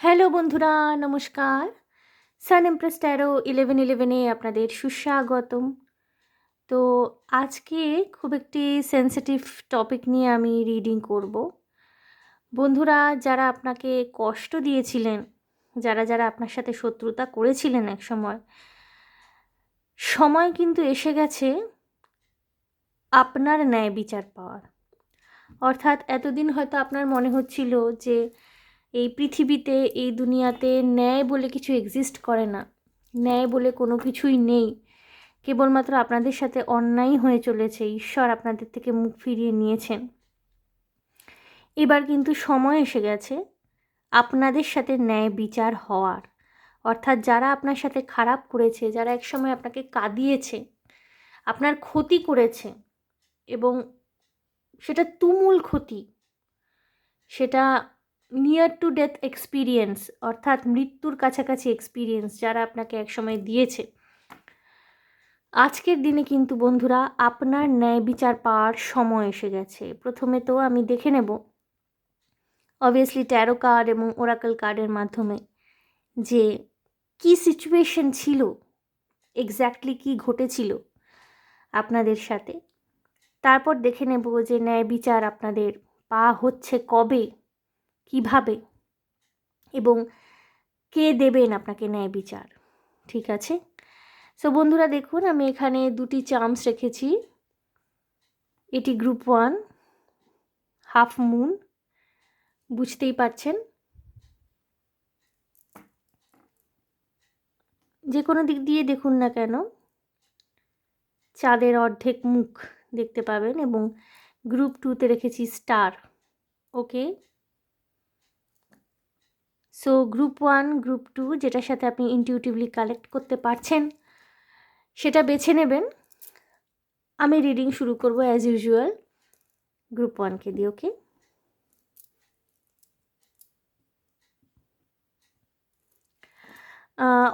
Hello বন্ধুরা, নমস্কার। সান empress taro 1111-এ আপনাদের সুস্বাগতম। তো আজকে খুব একটি সেনসিটিভ টপিক নিয়ে আমি রিডিং করব। বন্ধুরা, যারা আপনাকে কষ্ট দিয়েছিলেন, যারা আপনার সাথে শত্রুতা করেছিলেন একসময়, সময় কিন্তু এসে গেছে আপনার ন্যায় বিচার পাওয়ার। অর্থাৎ এতদিন হয়তো আপনার মনে হচ্ছিল যে এই পৃথিবীতে, এই দুনিয়াতে ন্যায় বলে কিছু এক্সিস্ট করে না, ন্যায় বলে কোনো কিছুই নেই, কেবলমাত্র আপনাদের সাথে অন্যায় হয়ে চলেছে, ঈশ্বর আপনাদের থেকে মুখ ফিরিয়ে নিয়েছেন। এবার কিন্তু সময় এসে গেছে আপনাদের সাথে ন্যায় বিচার হওয়ার। অর্থাৎ যারা আপনার সাথে খারাপ করেছে, যারা একসময় আপনাকে কাঁদিয়েছে, আপনার ক্ষতি করেছে, এবং সেটা তুমুল ক্ষতি, সেটা নিয়ার টু ডেথ এক্সপিরিয়েন্স, অর্থাৎ মৃত্যুর কাছাকাছি এক্সপিরিয়েন্স যারা আপনাকে একসময় দিয়েছে, আজকের দিনে কিন্তু বন্ধুরা আপনার ন্যায় বিচার পাওয়ার সময় এসে গেছে। প্রথমে তো আমি দেখে নেব অবভিয়াসলি ট্যারো কার্ড এবং ওরাকল কার্ডের মাধ্যমে যে কী সিচুয়েশন ছিল, এক্স্যাক্টলি কী ঘটেছিল আপনাদের সাথে। তারপর দেখে নেব যে ন্যায় বিচার আপনাদের পাওয়া হচ্ছে কবে, কিভাবে, এবং কে দেবেন আপনাকে ন্যায় বিচার। ঠিক আছে? সো বন্ধুরা দেখুন, আমি এখানে দুটি চার্মস রেখেছি। এটি গ্রুপ 1 হাফ মুন, বুঝতেই পারছেন। যে কোনো দিক দিয়ে দেখুন না কেন, চাঁদের অর্ধেক মুখ দেখতে পাবেন। এবং গ্রুপ 2তে রেখেছি স্টার। ওকে, সো গ্রুপ 1, গ্রুপ 2 যেটার সাথে আপনি ইনটিউটিভলি কালেক্ট করতে পারছেন সেটা বেছে নেবেন। আমি রিডিং শুরু করব অ্যাজ ইউজুয়াল গ্রুপ 1কে দিয়ে। ওকে,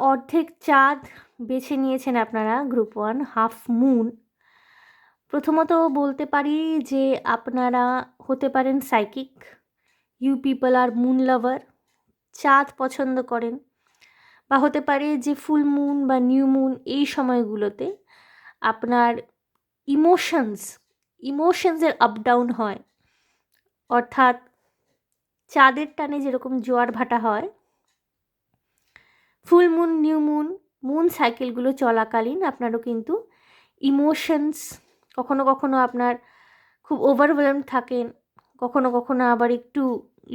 অর্ধেক চাঁদ বেছে নিয়েছেন আপনারা, গ্রুপ 1 হাফ মুন। প্রথমত বলতে পারি যে আপনারা হতে পারেন psychic, you people are moon lover, চাঁদ পছন্দ করেন। বা হতে পারে যে ফুল মুন বা নিউ মুন এই সময়গুলোতে আপনার ইমোশনসের আপ ডাউন হয়। অর্থাৎ চাঁদের টানে যেরকম জোয়ার ভাটা হয়, full moon, new moon, moon সাইকেলগুলো চলাকালীন আপনারও কিন্তু ইমোশনস, কখনো কখনো আপনার খুব ওভারওয়েলম থাকেন, কখনো কখনো আবার একটু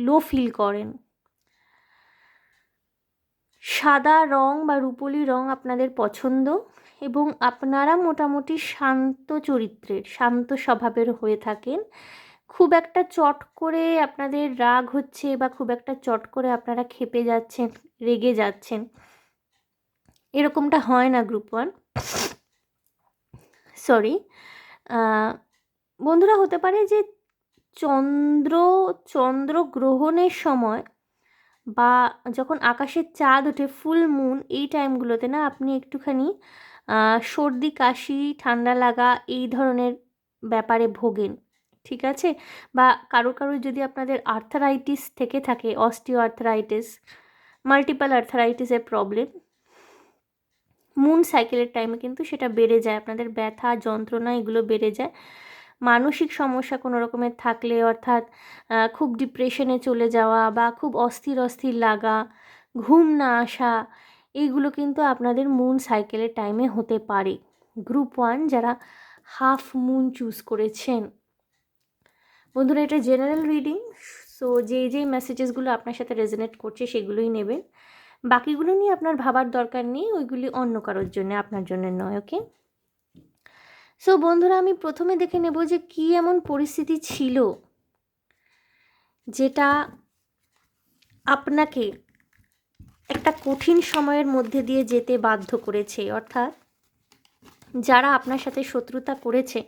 লো ফিল করেন। সাদা রং বা রূপোলি রং আপনাদের পছন্দ, এবং আপনারা মোটামুটি শান্ত চরিত্রের, শান্ত স্বভাবের হয়ে থাকেন। খুব একটা চট করে আপনাদের রাগ হচ্ছে বা খুব একটা চট করে আপনারা ক্ষেপে যাচ্ছেন, রেগে যাচ্ছেন, এরকমটা হয় না গ্রুপ 1। সরি বন্ধুরা, হতে পারে যে চন্দ্রগ্রহণের সময় বা যখন আকাশের চাঁদ ওঠে, ফুল মুন, এই টাইমগুলোতে না আপনি একটুখানি সর্দি কাশি ঠান্ডা লাগা এই ধরনের ব্যাপারে ভোগেন। ঠিক আছে? বা কারো যদি আপনাদের আর্থারাইটিস থেকে থাকে, অস্টিও আর্থারাইটিস, মাল্টিপল আর্থারাইটিসের প্রবলেম, মুন সাইকেলের টাইমে কিন্তু সেটা বেড়ে যায়, আপনাদের ব্যথা যন্ত্রণা এগুলো বেড়ে যায়। মানসিক সমস্যা কোনো রকমের থাকলে, অর্থাৎ খুব ডিপ্রেশনে চলে যাওয়া বা খুব অস্থির লাগা, ঘুম না আসা, এইগুলো কিন্তু আপনাদের মুন সাইকেলের টাইমে হতে পারে। গ্রুপ 1 যারা হাফ মুন চুজ করেছেন, বন্ধুরা এটা জেনারেল রিডিং, সো যেই মেসেজেসগুলো আপনার সাথে রেজোনেট করছে সেগুলোই নেবেন। বাকিগুলো নিয়ে আপনার ভাবার দরকার নেই, ওইগুলি অন্য কারোর জন্য, আপনার জন্য নয়। ওকে, সো বন্ধুরা আমি প্রথমে দেখে নেব যে কী এমন পরিস্থিতি ছিল যেটা আপনাকে একটা কঠিন সময়ের মধ্যে দিয়ে যেতে বাধ্য করেছে। অর্থাৎ যারা আপনার সাথে শত্রুতা করেছে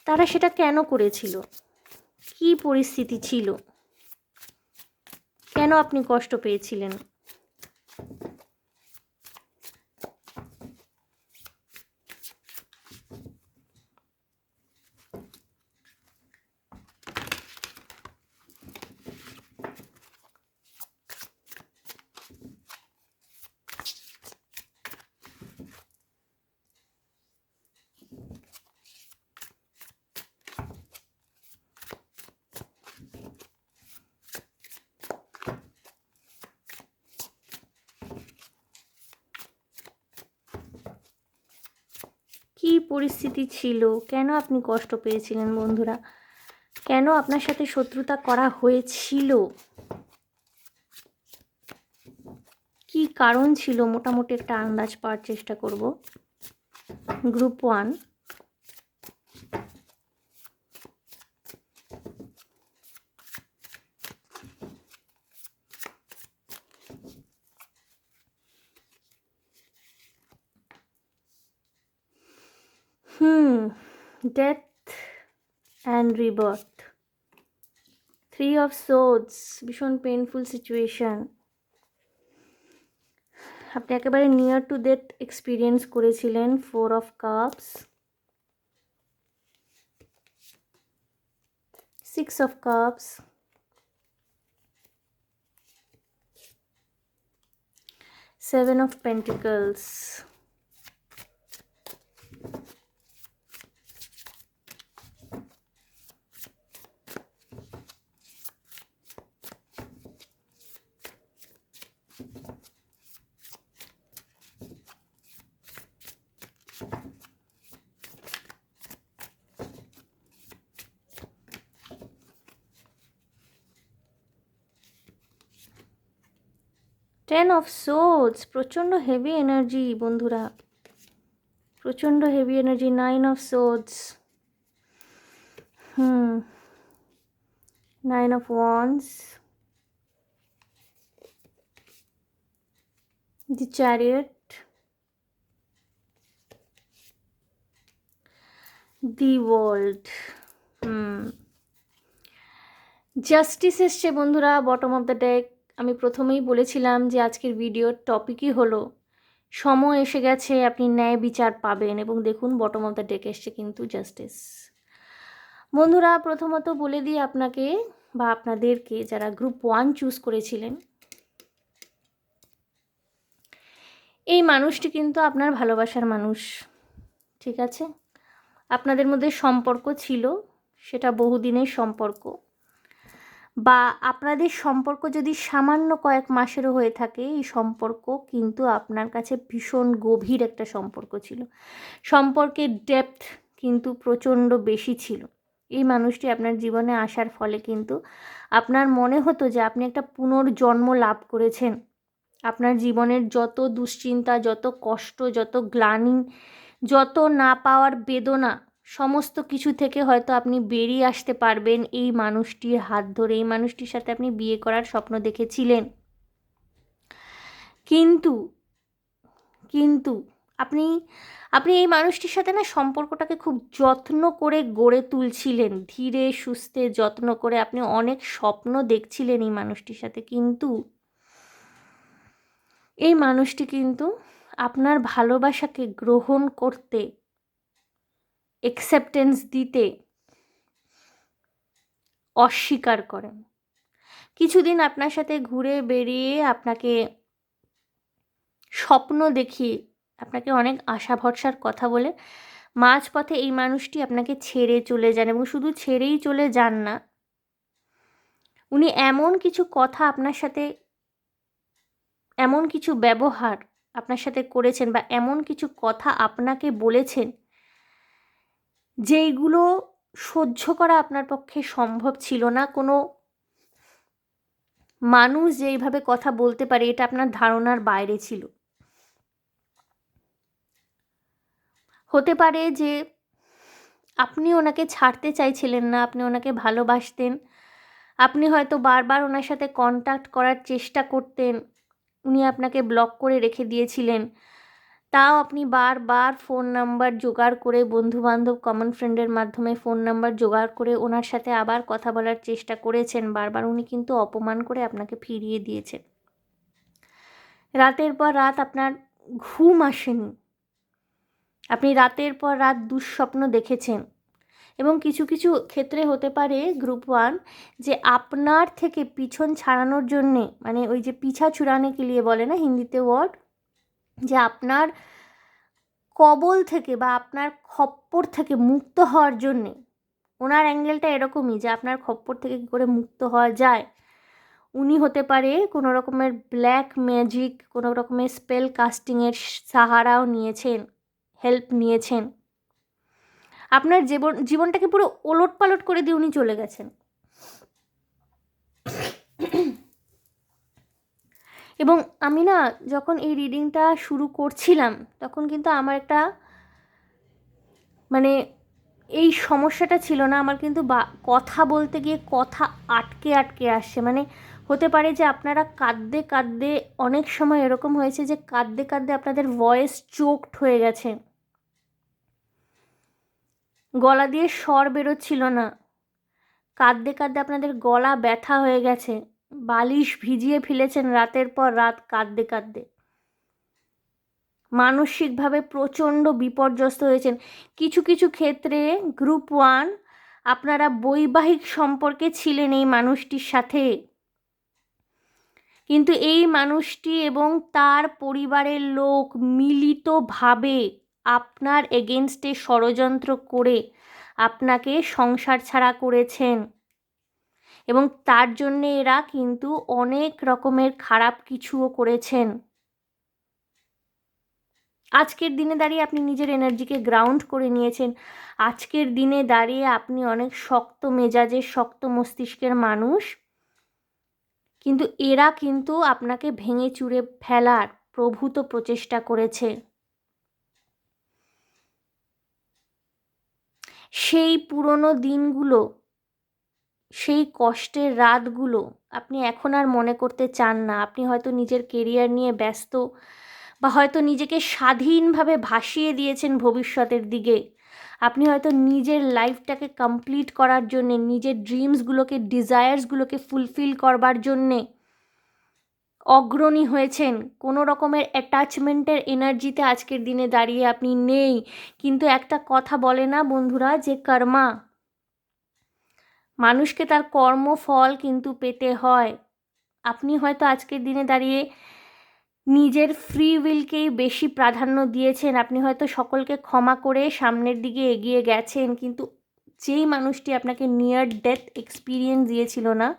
তারা সেটা কেন করেছিল, কী পরিস্থিতি ছিল, কেন আপনি কষ্ট পেয়েছিলেন। পরিস্থিতি ছিল, কেন আপনি কষ্ট পেয়েছিলেন বন্ধুরা, কেন আপনার সাথে শত্রুতা করা হয়েছিল, কি কারণ ছিল, মোটামুটি একটা আন্দাজ পাওয়ার চেষ্টা করব। Group 1, death and rebirth, 3 of swords, ভীষণ পেইনফুল সিচুয়েশন। আপনি একেবারে নিয়ার টু ডেথ এক্সপিরিয়েন্স করেছিলেন। 4 of cups, 6 of cups, 7 of pentacles, 10 of swords, প্রচণ্ড হেভি এনার্জি বন্ধুরা, প্রচণ্ড heavy energy. 9 of swords, 9 of wands, the chariot, the world, justice এসছে বন্ধুরা bottom of the deck. আমি প্রথমেই বলেছিলাম যে আজকের ভিডিওর টপিকই হলো সময় এসে গেছে, আপনি ন্যায় বিচার পাবেন, এবং দেখুন বটম অফ দ্য ডেক এসছে কিন্তু জাস্টিস। বন্ধুরা প্রথমত বলে দিই আপনাকে বা আপনাদেরকে, যারা গ্রুপ 1 চুজ করেছিলেন, এই মানুষটি কিন্তু আপনার ভালোবাসার মানুষ, ঠিক আছে? আপনাদের মধ্যে সম্পর্ক ছিল, সেটা বহুদিনের সম্পর্ক, বা আপনাদের সম্পর্ক যদি সামান্য কয়েক মাসেরও হয়ে থাকে, এই সম্পর্ক কিন্তু আপনার কাছে ভীষণ গভীর একটা সম্পর্ক ছিল, সম্পর্কের ডেপথ কিন্তু প্রচণ্ড বেশি ছিল। এই মানুষটি আপনার জীবনে আসার ফলে কিন্তু আপনার মনে হতো যে আপনি একটা পুনর্জন্ম লাভ করেছেন। আপনার জীবনের যত দুশ্চিন্তা, যত কষ্ট, যত গ্লানি, যত না পাওয়ার বেদনা, সমস্ত কিছু থেকে হয়তো আপনি বেরিয়ে আসতে পারবেন এই মানুষটির হাত ধরে। এই মানুষটির সাথে আপনি বিয়ে করার স্বপ্ন দেখেছিলেন, কিন্তু কিন্তু আপনি আপনি এই মানুষটির সাথে না সম্পর্কটাকে খুব যত্ন করে গড়ে তুলছিলেন, ধীরে সুস্থে যত্ন করে। আপনি অনেক স্বপ্ন দেখছিলেন এই মানুষটির সাথে, কিন্তু এই মানুষটি কিন্তু আপনার ভালোবাসাকে গ্রহণ করতে, অ্যাকসেপ্টেন্স দিতে অস্বীকার করেন। কিছুদিন আপনার সাথে ঘুরে বেরিয়ে, আপনাকে স্বপ্ন দেখিয়ে, আপনাকে অনেক আশা ভরসার কথা বলে মাঝপথে এই মানুষটি আপনাকে ছেড়ে চলে যান, এবং শুধু ছেড়েই চলে যান না, উনি এমন কিছু কথা আপনার সাথে, এমন কিছু ব্যবহার আপনার সাথে করেছেন, বা এমন কিছু কথা আপনাকে বলেছেন যেইগুলো সহ্য করা আপনার পক্ষে সম্ভব ছিল না। কোনো মানুষ যেইভাবে কথা বলতে পারে এটা আপনার ধারণার বাইরে ছিল। হতে পারে যে আপনি ওনাকে ছাড়তে চাইছিলেন না, আপনি ওনাকে ভালোবাসতেন, আপনি হয়তো বারবার ওনার সাথে কন্ট্যাক্ট করার চেষ্টা করতেন, উনি আপনাকে ব্লক করে রেখে দিয়েছিলেন, তাও আপনি বারবার ফোন নাম্বার জোগাড় করে, বন্ধুবান্ধব কমন ফ্রেন্ডের মাধ্যমে ফোন নাম্বার জোগাড় করে ওনার সাথে আবার কথা বলার চেষ্টা করেছেন। বারবার উনি কিন্তু অপমান করে আপনাকে ফিরিয়ে দিয়েছেন। রাতের পর রাত আপনার ঘুম আসেনি, আপনি রাতের পর রাত দুঃস্বপ্ন দেখেছেন, এবং কিছু কিছু ক্ষেত্রে হতে পারে গ্রুপ 1 যে আপনার থেকে পিছন ছাড়ানোর জন্যে, মানে ওই যে পিছা ছুড়ানে কে লিয়ে বলে না হিন্দিতে ওয়ার্ড, যে আপনার কবল থেকে বা আপনার খপ্পর থেকে মুক্ত হওয়ার জন্যে, ওনার অ্যাঙ্গেলটা এরকমই যে আপনার খপ্পর থেকে কী করে মুক্ত হওয়া যায়। উনি হতে পারে কোনো রকমের ব্ল্যাক ম্যাজিক, কোনো রকমের স্পেল কাস্টিংয়ের সাহারাও নিয়েছেন, হেল্প নিয়েছেন, আপনার জীবনটাকে পুরো ওলটপালট করে দিয়ে উনি চলে গেছেন। এবং আমি না যখন এই রিডিংটা শুরু করছিলাম তখন কিন্তু আমার একটা মানে এই সমস্যাটা ছিল না, আমার কিন্তু কথা বলতে গিয়ে কথা আটকে আটকে আসছে। মানে হতে পারে যে আপনারা কাঁদতে কাঁদতে, অনেক সময় এরকম হয়েছে যে কাঁদতে কাঁদতে আপনাদের ভয়েস চোকড হয়ে গেছে, গলা দিয়ে স্বর বেরোচ্ছিল না, কাঁদতে কাঁদতে আপনাদের গলা ব্যথা হয়ে গেছে, বালিশ ভিজিয়ে ফেলেছেন রাতের পর রাত কাঁদতে কাঁদতে, মানসিকভাবে প্রচণ্ড বিপর্যস্ত হয়েছেন। কিছু কিছু ক্ষেত্রে গ্রুপ 1 আপনারা বৈবাহিক সম্পর্কে ছিলেন এই মানুষটির সাথে, কিন্তু এই মানুষটি এবং তার পরিবারের লোক মিলিতভাবে আপনার এগেনস্টে ষড়যন্ত্র করে আপনাকে সংসার ছাড়া করেছেন, এবং তার জন্যে এরা কিন্তু অনেক রকমের খারাপ কিছুও করেছেন। আজকের দিনে দাঁড়িয়ে আপনি নিজের এনার্জিকে গ্রাউন্ড করে নিয়েছেন। আজকের দিনে দাঁড়িয়ে আপনি অনেক শক্ত মেজাজের, শক্ত মস্তিষ্কের মানুষ, কিন্তু এরা কিন্তু আপনাকে ভেঙে চুরে ফেলার প্রভূত প্রচেষ্টা করেছে। সেই পুরনো দিনগুলো, সেই কষ্টের রাতগুলো আপনি এখন আর মনে করতে চান না। আপনি হয়তো নিজের কেরিয়ার নিয়ে ব্যস্ত, বা হয়তো নিজেকে স্বাধীনভাবে ভাসিয়ে দিয়েছেন ভবিষ্যতের দিকে। আপনি হয়তো নিজের লাইফটাকে কমপ্লিট করার জন্যে, নিজের ড্রিমসগুলোকে, ডিজায়ার্সগুলোকে ফুলফিল করবার জন্যে অগ্রণী হয়েছেন। কোনো রকমের অ্যাটাচমেন্টের এনার্জিতে আজকের দিনে দাঁড়িয়ে আপনি নেই। কিন্তু একটা কথা বলে না বন্ধুরা, যে কর্মা, মানুষকে তার কর্মফল কিন্তু পেতে হয়। আপনি হয়তো আজকের দিনে দাঁড়িয়ে নিজের ফ্রি উইলকেই বেশি প্রাধান্য দিয়েছেন, আপনি হয়তো সকলকে ক্ষমা করে সামনের দিকে এগিয়ে গেছেন, কিন্তু যেই মানুষটি আপনাকে নিয়ার ডেথ এক্সপিরিয়েন্স দিয়েছিল না,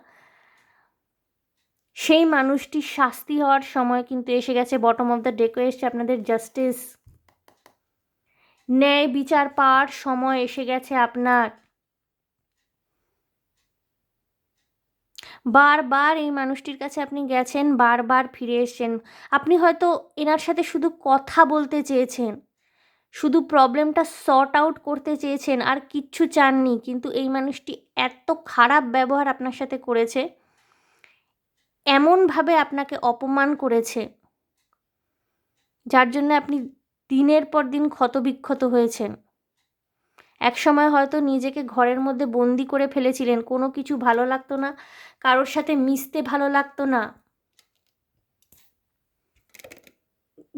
সেই মানুষটির শাস্তি হওয়ার সময় কিন্তু এসে গেছে। বটম অফ দ্য ডেকে এসছে আপনাদের জাস্টিস, ন্যায় বিচার পাওয়ার সময় এসে গেছে আপনার। বারবার এই মানুষটির কাছে আপনি গেছেন, বারবার ফিরে এসেছেন। আপনি হয়তো এনার সাথে শুধু কথা বলতে চেয়েছেন, শুধু প্রবলেমটা সর্ট আউট করতে চেয়েছেন, আর কিচ্ছু চাননি, কিন্তু এই মানুষটি এত খারাপ ব্যবহার আপনার সাথে করেছে, এমনভাবে আপনাকে অপমান করেছে, যার জন্য আপনি দিনের পর দিন ক্ষতবিক্ষত হয়েছেন। একসময় হয়তো নিজেকে ঘরের মধ্যে বন্দি করে ফেলেছিলেন, কোনো কিছু ভালো লাগতো না, কারোর সাথে মিশতে ভালো লাগতো না।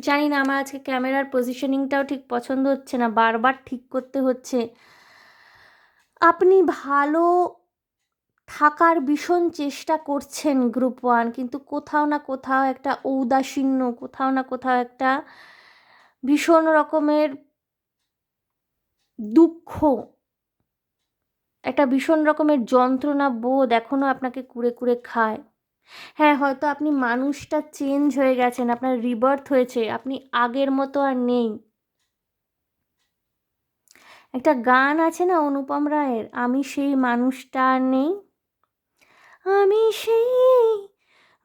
জানি না, আমার আজকে ক্যামেরার পজিশনিংটাও ঠিক পছন্দ হচ্ছে না, বারবার ঠিক করতে হচ্ছে। আপনি ভালো থাকার ভীষণ চেষ্টা করছেন গ্রুপ 1, কিন্তু কোথাও না কোথাও একটা ঔদাসীন্য, কোথাও না কোথাও একটা ভীষণ রকমের দুঃখ, একটা ভীষণ রকমের যন্ত্রণা বোধ এখনও আপনাকে কুরে কুরে খায়। হ্যাঁ, হয়তো আপনি মানুষটা চেঞ্জ হয়ে গেছেন, আপনার রিবার্থ হয়েছে, আপনি আগের মতো আর নেই। একটা গান আছে না অনুপম রায়ের, আমি সেই মানুষটা আর নেই, আমি সেই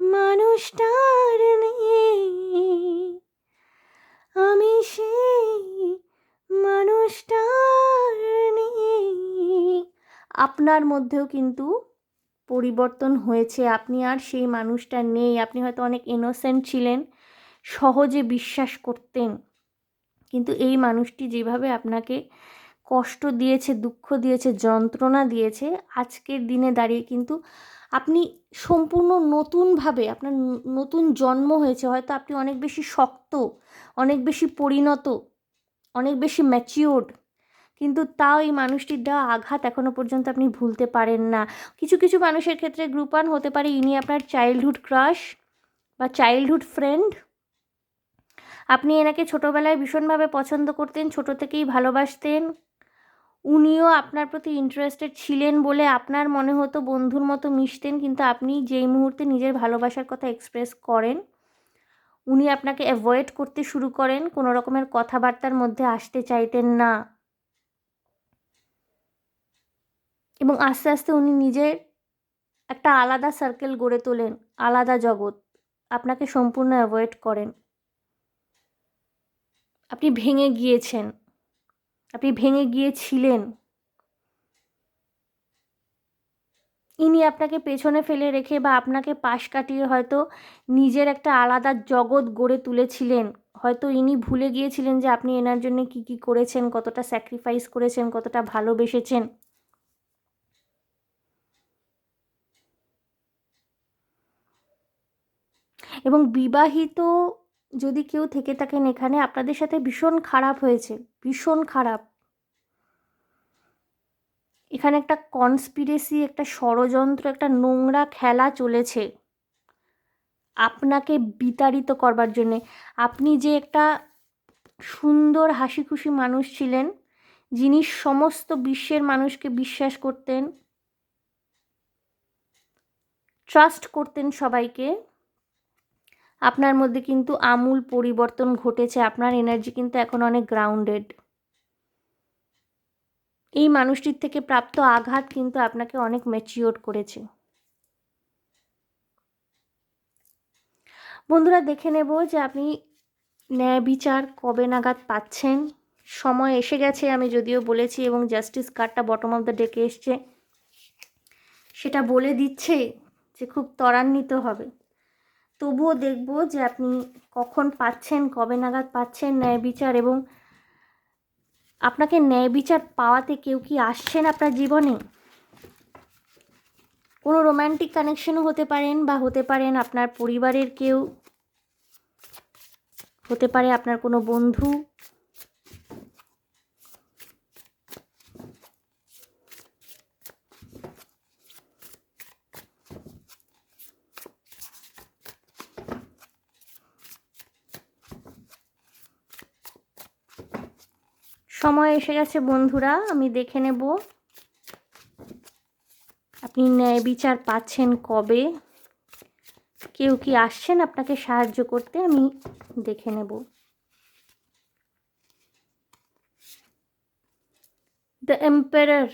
মানুষটার নেই, আমি সেই মানুষটার নেই। আপনার মধ্যেও কিন্তু পরিবর্তন হয়েছে, আপনি আর সেই মানুষটা নেই। আপনি হয়তো অনেক ইনোসেন্ট ছিলেন, সহজে বিশ্বাস করতেন, কিন্তু এই মানুষটি যেভাবে আপনাকে কষ্ট দিয়েছে, দুঃখ দিয়েছে, যন্ত্রণা দিয়েছে, আজকের দিনে দাঁড়িয়ে কিন্তু আপনি সম্পূর্ণ নতুনভাবে, আপনার নতুন জন্ম হয়েছে। হয়তো আপনি অনেক বেশি শক্ত, অনেক বেশি পরিণত, অনেক বেশি ম্যাচিওর্ড, কিন্তু তাও এই মানুষটির দেওয়া আঘাত এখনও পর্যন্ত আপনি ভুলতে পারেন না। কিছু কিছু মানুষের ক্ষেত্রে গ্রুপ 1 হতে পারে ইনি আপনার চাইল্ডহুড ক্রাশ বা চাইল্ডহুড ফ্রেন্ড। আপনি এনাকে ছোটোবেলায় ভীষণভাবে পছন্দ করতেন, ছোটো থেকেই ভালোবাসতেন, উনিও আপনার প্রতি ইন্টারেস্টেড ছিলেন বলে আপনার মনে হতো বন্ধুর মতো মিশতেন, কিন্তু আপনি যেই মুহূর্তে নিজের ভালোবাসার কথা এক্সপ্রেস করেন, উনি আপনাকে অ্যাভয়েড করতে শুরু করেন, কোনো রকমের কথাবার্তার মধ্যে আসতে চাইতেন না। এবং আস্তে আস্তে উনি নিজের একটা আলাদা সার্কেল গড়ে তোলেন, আলাদা জগৎ, আপনাকে সম্পূর্ণ অ্যাভয়েড করেন। আপনি ভেঙে গিয়েছেন, আপনি ভেঙে গিয়েছিলেন। ইনি আপনাকে পেছনে ফেলে রেখে বা আপনাকে পাশ কাটিয়ে হয়তো নিজের একটা আলাদা জগৎ গড়ে তুলেছিলেন। হয়তো ইনি ভুলে গিয়েছিলেন যে আপনি এনার জন্য কী কী করেছেন, কতটা স্যাক্রিফাইস করেছেন, কতটা ভালোবেসেছেন। এবং বিবাহিত যদি কেউ থেকে থাকেন এখানে, আপনাদের সাথে ভীষণ খারাপ হয়েছে, ভীষণ খারাপ। এখানে একটা কনস্পিরেসি, একটা ষড়যন্ত্র, একটা নোংরা খেলা চলেছে আপনাকে বিতাড়িত করবার জন্যে। আপনি যে একটা সুন্দর হাসি খুশি মানুষ ছিলেন, যিনি সমস্ত বিশ্বের মানুষকে বিশ্বাস করতেন, ট্রাস্ট করতেন সবাইকে, আপনার মধ্যে কিন্তু আমূল পরিবর্তন ঘটেছে। আপনার এনার্জি কিন্তু এখন অনেক গ্রাউন্ডেড। এই মানুষটির থেকে প্রাপ্ত আঘাত কিন্তু আপনাকে অনেক ম্যাচিওর করেছে। বন্ধুরা, দেখে নেব যে আপনি ন্যায় বিচার কবে নাগাদ পাচ্ছেন। সময় এসে গেছে, আমি যদিও বলেছি, এবং জাস্টিস কার্ডটা বটম অফ দ্য ডেকে এসছে, সেটা বলে দিচ্ছে যে খুব ত্বরান্বিত হবে। তবুও দেখব যে আপনি কখন পাচ্ছেন, কবে নাগাদ পাচ্ছেন ন্যায় বিচার, এবং আপনাকে ন্যায় বিচার পাওয়াতে কেউ কি আসছেন আপনার জীবনে। কোনো রোম্যান্টিক কানেকশনও হতে পারেন, বা হতে পারেন আপনার পরিবারের কেউ, হতে পারে আপনার কোনো বন্ধু। সময় এসে গেছে বন্ধুরা, আমি দেখে নেব আপনি ন্যায় বিচার পাচ্ছেন কবে, কেউ কি আসছেন আপনাকে সাহায্য করতে, আমি দেখে নেব। দ্য এম্পারার,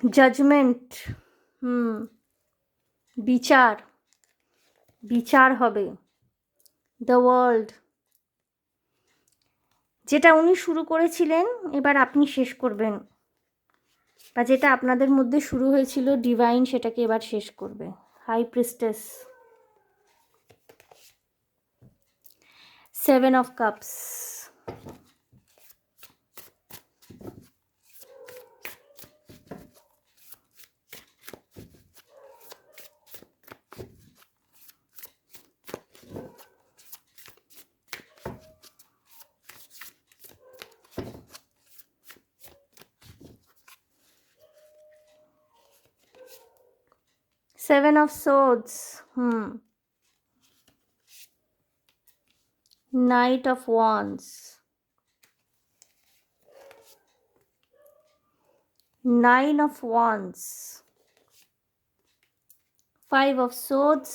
জাজমেন্ট, বিচার, বিচার হবে। দ্য ওয়ার্ল্ড, যেটা উনি শুরু করেছিলেন এবার আপনি শেষ করবেন, বা যেটা আপনাদের মধ্যে শুরু হয়েছিল ডিভাইন সেটাকে এবার শেষ করবে। High priestess, 7 of Cups, Seven of Swords, Knight of Wands, Nine of Wands, Five of Swords,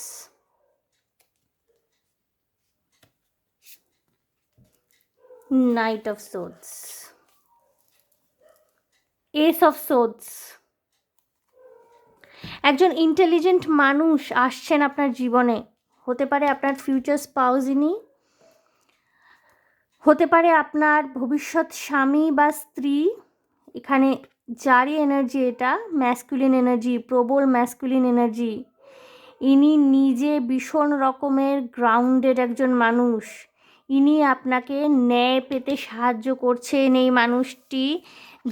Knight of Swords, Ace of Swords। একজন ইন্টেলিজেন্ট মানুষ আসছেন আপনার জীবনে, হতে পারে আপনার ফিউচার স্পাউস ইনি, হতে পারে আপনার ভবিষ্যৎ স্বামী বা স্ত্রী। এখানে যারই এনার্জি, এটা ম্যাসকুলিন এনার্জি, প্রবল ম্যাসকুলিন এনার্জি। ইনি নিজে ভীষণ রকমের গ্রাউন্ডেড একজন মানুষ, ইনি আপনাকে ন্যায় পেতে সাহায্য করছেন। এই মানুষটি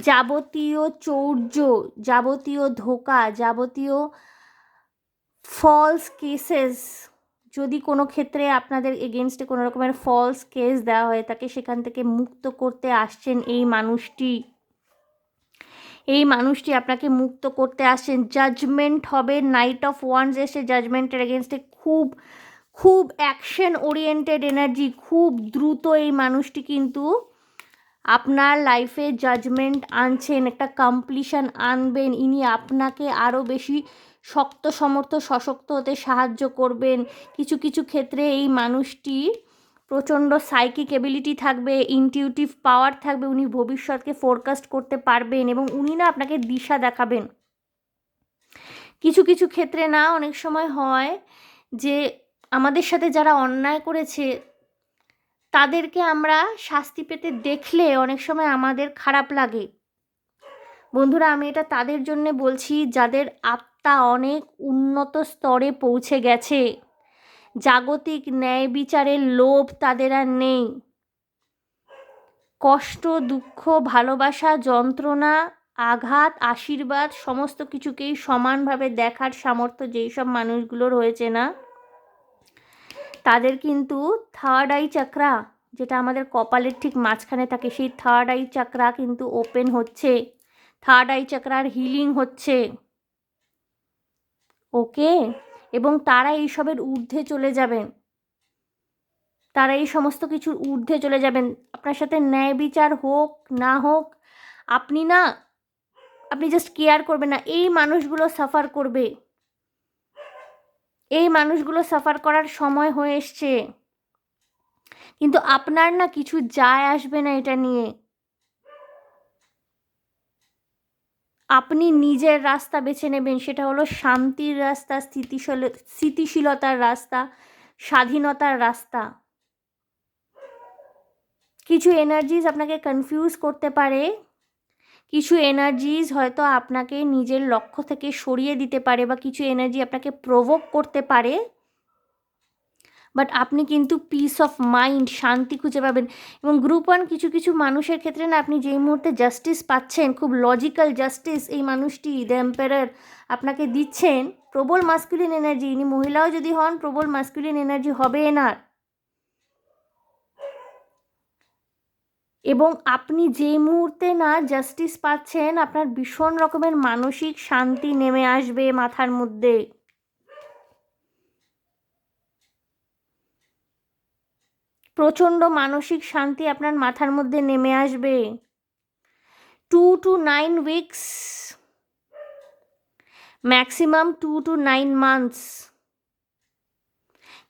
যাবতীয় চৌর্য, যাবতীয় ধোঁকা, যাবতীয় ফলস কেসেস, যদি কোনো ক্ষেত্রে আপনাদের এগেনস্টে কোনো রকমের ফলস কেস দেওয়া হয়ে থাকে, সেখান থেকে মুক্ত করতে আসছেন এই মানুষটি। এই মানুষটি আপনাকে মুক্ত করতে আসছেন। জাজমেন্ট হবে, নাইট অফ ওয়ান্ডস এসে জাজমেন্টের এগেনস্টে খুব খুব অ্যাকশন ওরিয়েন্টেড এনার্জি, খুব দ্রুত এই মানুষটি কিন্তু আপনার লাইফে জাজমেন্ট আনছেন, একটা কমপ্লিশন আনবেন। ইনি আপনাকে আরও বেশি শক্ত সমর্থ সশক্ত হতে সাহায্য করবেন। কিছু কিছু ক্ষেত্রে এই মানুষটি প্রচণ্ড সাইকিক এবিলিটি থাকবে, ইনটিউটিভ পাওয়ার থাকবে, উনি ভবিষ্যৎকে ফোরকাস্ট করতে পারবেন এবং উনি না আপনাকে দিশা দেখাবেন। কিছু কিছু ক্ষেত্রে না অনেক সময় হয় যে আমাদের সাথে যারা অন্যায় করেছে তাদেরকে আমরা শাস্তি পেতে দেখলে অনেক সময় আমাদের খারাপ লাগে। বন্ধুরা, আমি এটা তাদের জন্য বলছি যাদের আত্মা অনেক উন্নত স্তরে পৌঁছে গেছে, জাগতিক ন্যায় বিচারের লোভ তাদের আর নেই। কষ্ট, দুঃখ, ভালোবাসা, যন্ত্রণা, আঘাত, আশীর্বাদ সমস্ত কিছুকেই সমানভাবে দেখার সামর্থ্য যেই সব মানুষগুলোর হয়েছে না, তাদের কিন্তু থার্ড আই চাকরা, যেটা আমাদের কপালের ঠিক মাঝখানে থাকে, সেই থার্ড আই চাকরা কিন্তু ওপেন হচ্ছে, থার্ড আই চাকরার হিলিং হচ্ছে। ওকে, এবং তারা এইসবের ঊর্ধ্বে চলে যাবেন, তারা এই সমস্ত কিছুর ঊর্ধ্বে চলে যাবেন। আপনার সাথে ন্যায় বিচার হোক না হোক, আপনি জাস্ট কেয়ার করবেন না। এই মানুষগুলো সাফার করবে, এই মানুষগুলো সাফার করার সময় হয়ে এসছে, কিন্তু আপনার না কিছু যায় আসবে না এটা নিয়ে। আপনি নিজের রাস্তা বেছে নেবেন, সেটা হলো শান্তির রাস্তা, স্থিতিশীলতার রাস্তা, স্বাধীনতার রাস্তা। কিছু এনার্জিজ আপনাকে কনফিউজ করতে পারে, কিছু এনার্জিজ হয়তো আপনাকে নিজের লক্ষ্য থেকে সরিয়ে দিতে পারে, বা কিছু এনার্জি আপনাকে প্রভোক করতে পারে, বাট আপনি কিন্তু পিস অফ মাইন্ড, শান্তি খুঁজে পাবেন। এবং গ্রুপ ওয়ান কিছু কিছু মানুষের ক্ষেত্রে না আপনি যেই মুহূর্তে জাস্টিস পাচ্ছেন, খুব লজিক্যাল জাস্টিস এই মানুষটি দ্য এম্পারার আপনাকে দিচ্ছেন, প্রবল মাস্কুলিন এনার্জি, ইনি মহিলাও যদি হন প্রবল মাস্কুলিন এনার্জি হবে এনার। এবং আপনি যেই মুহূর্তে না জাস্টিস পাচ্ছেন, আপনার ভীষণ রকমের মানসিক শান্তি নেমে আসবে মাথার মধ্যে। প্রচণ্ড মানসিক শান্তি আপনার মাথার মধ্যে নেমে আসবে। 2 to 9 weeks, maximum 2 to 9 months,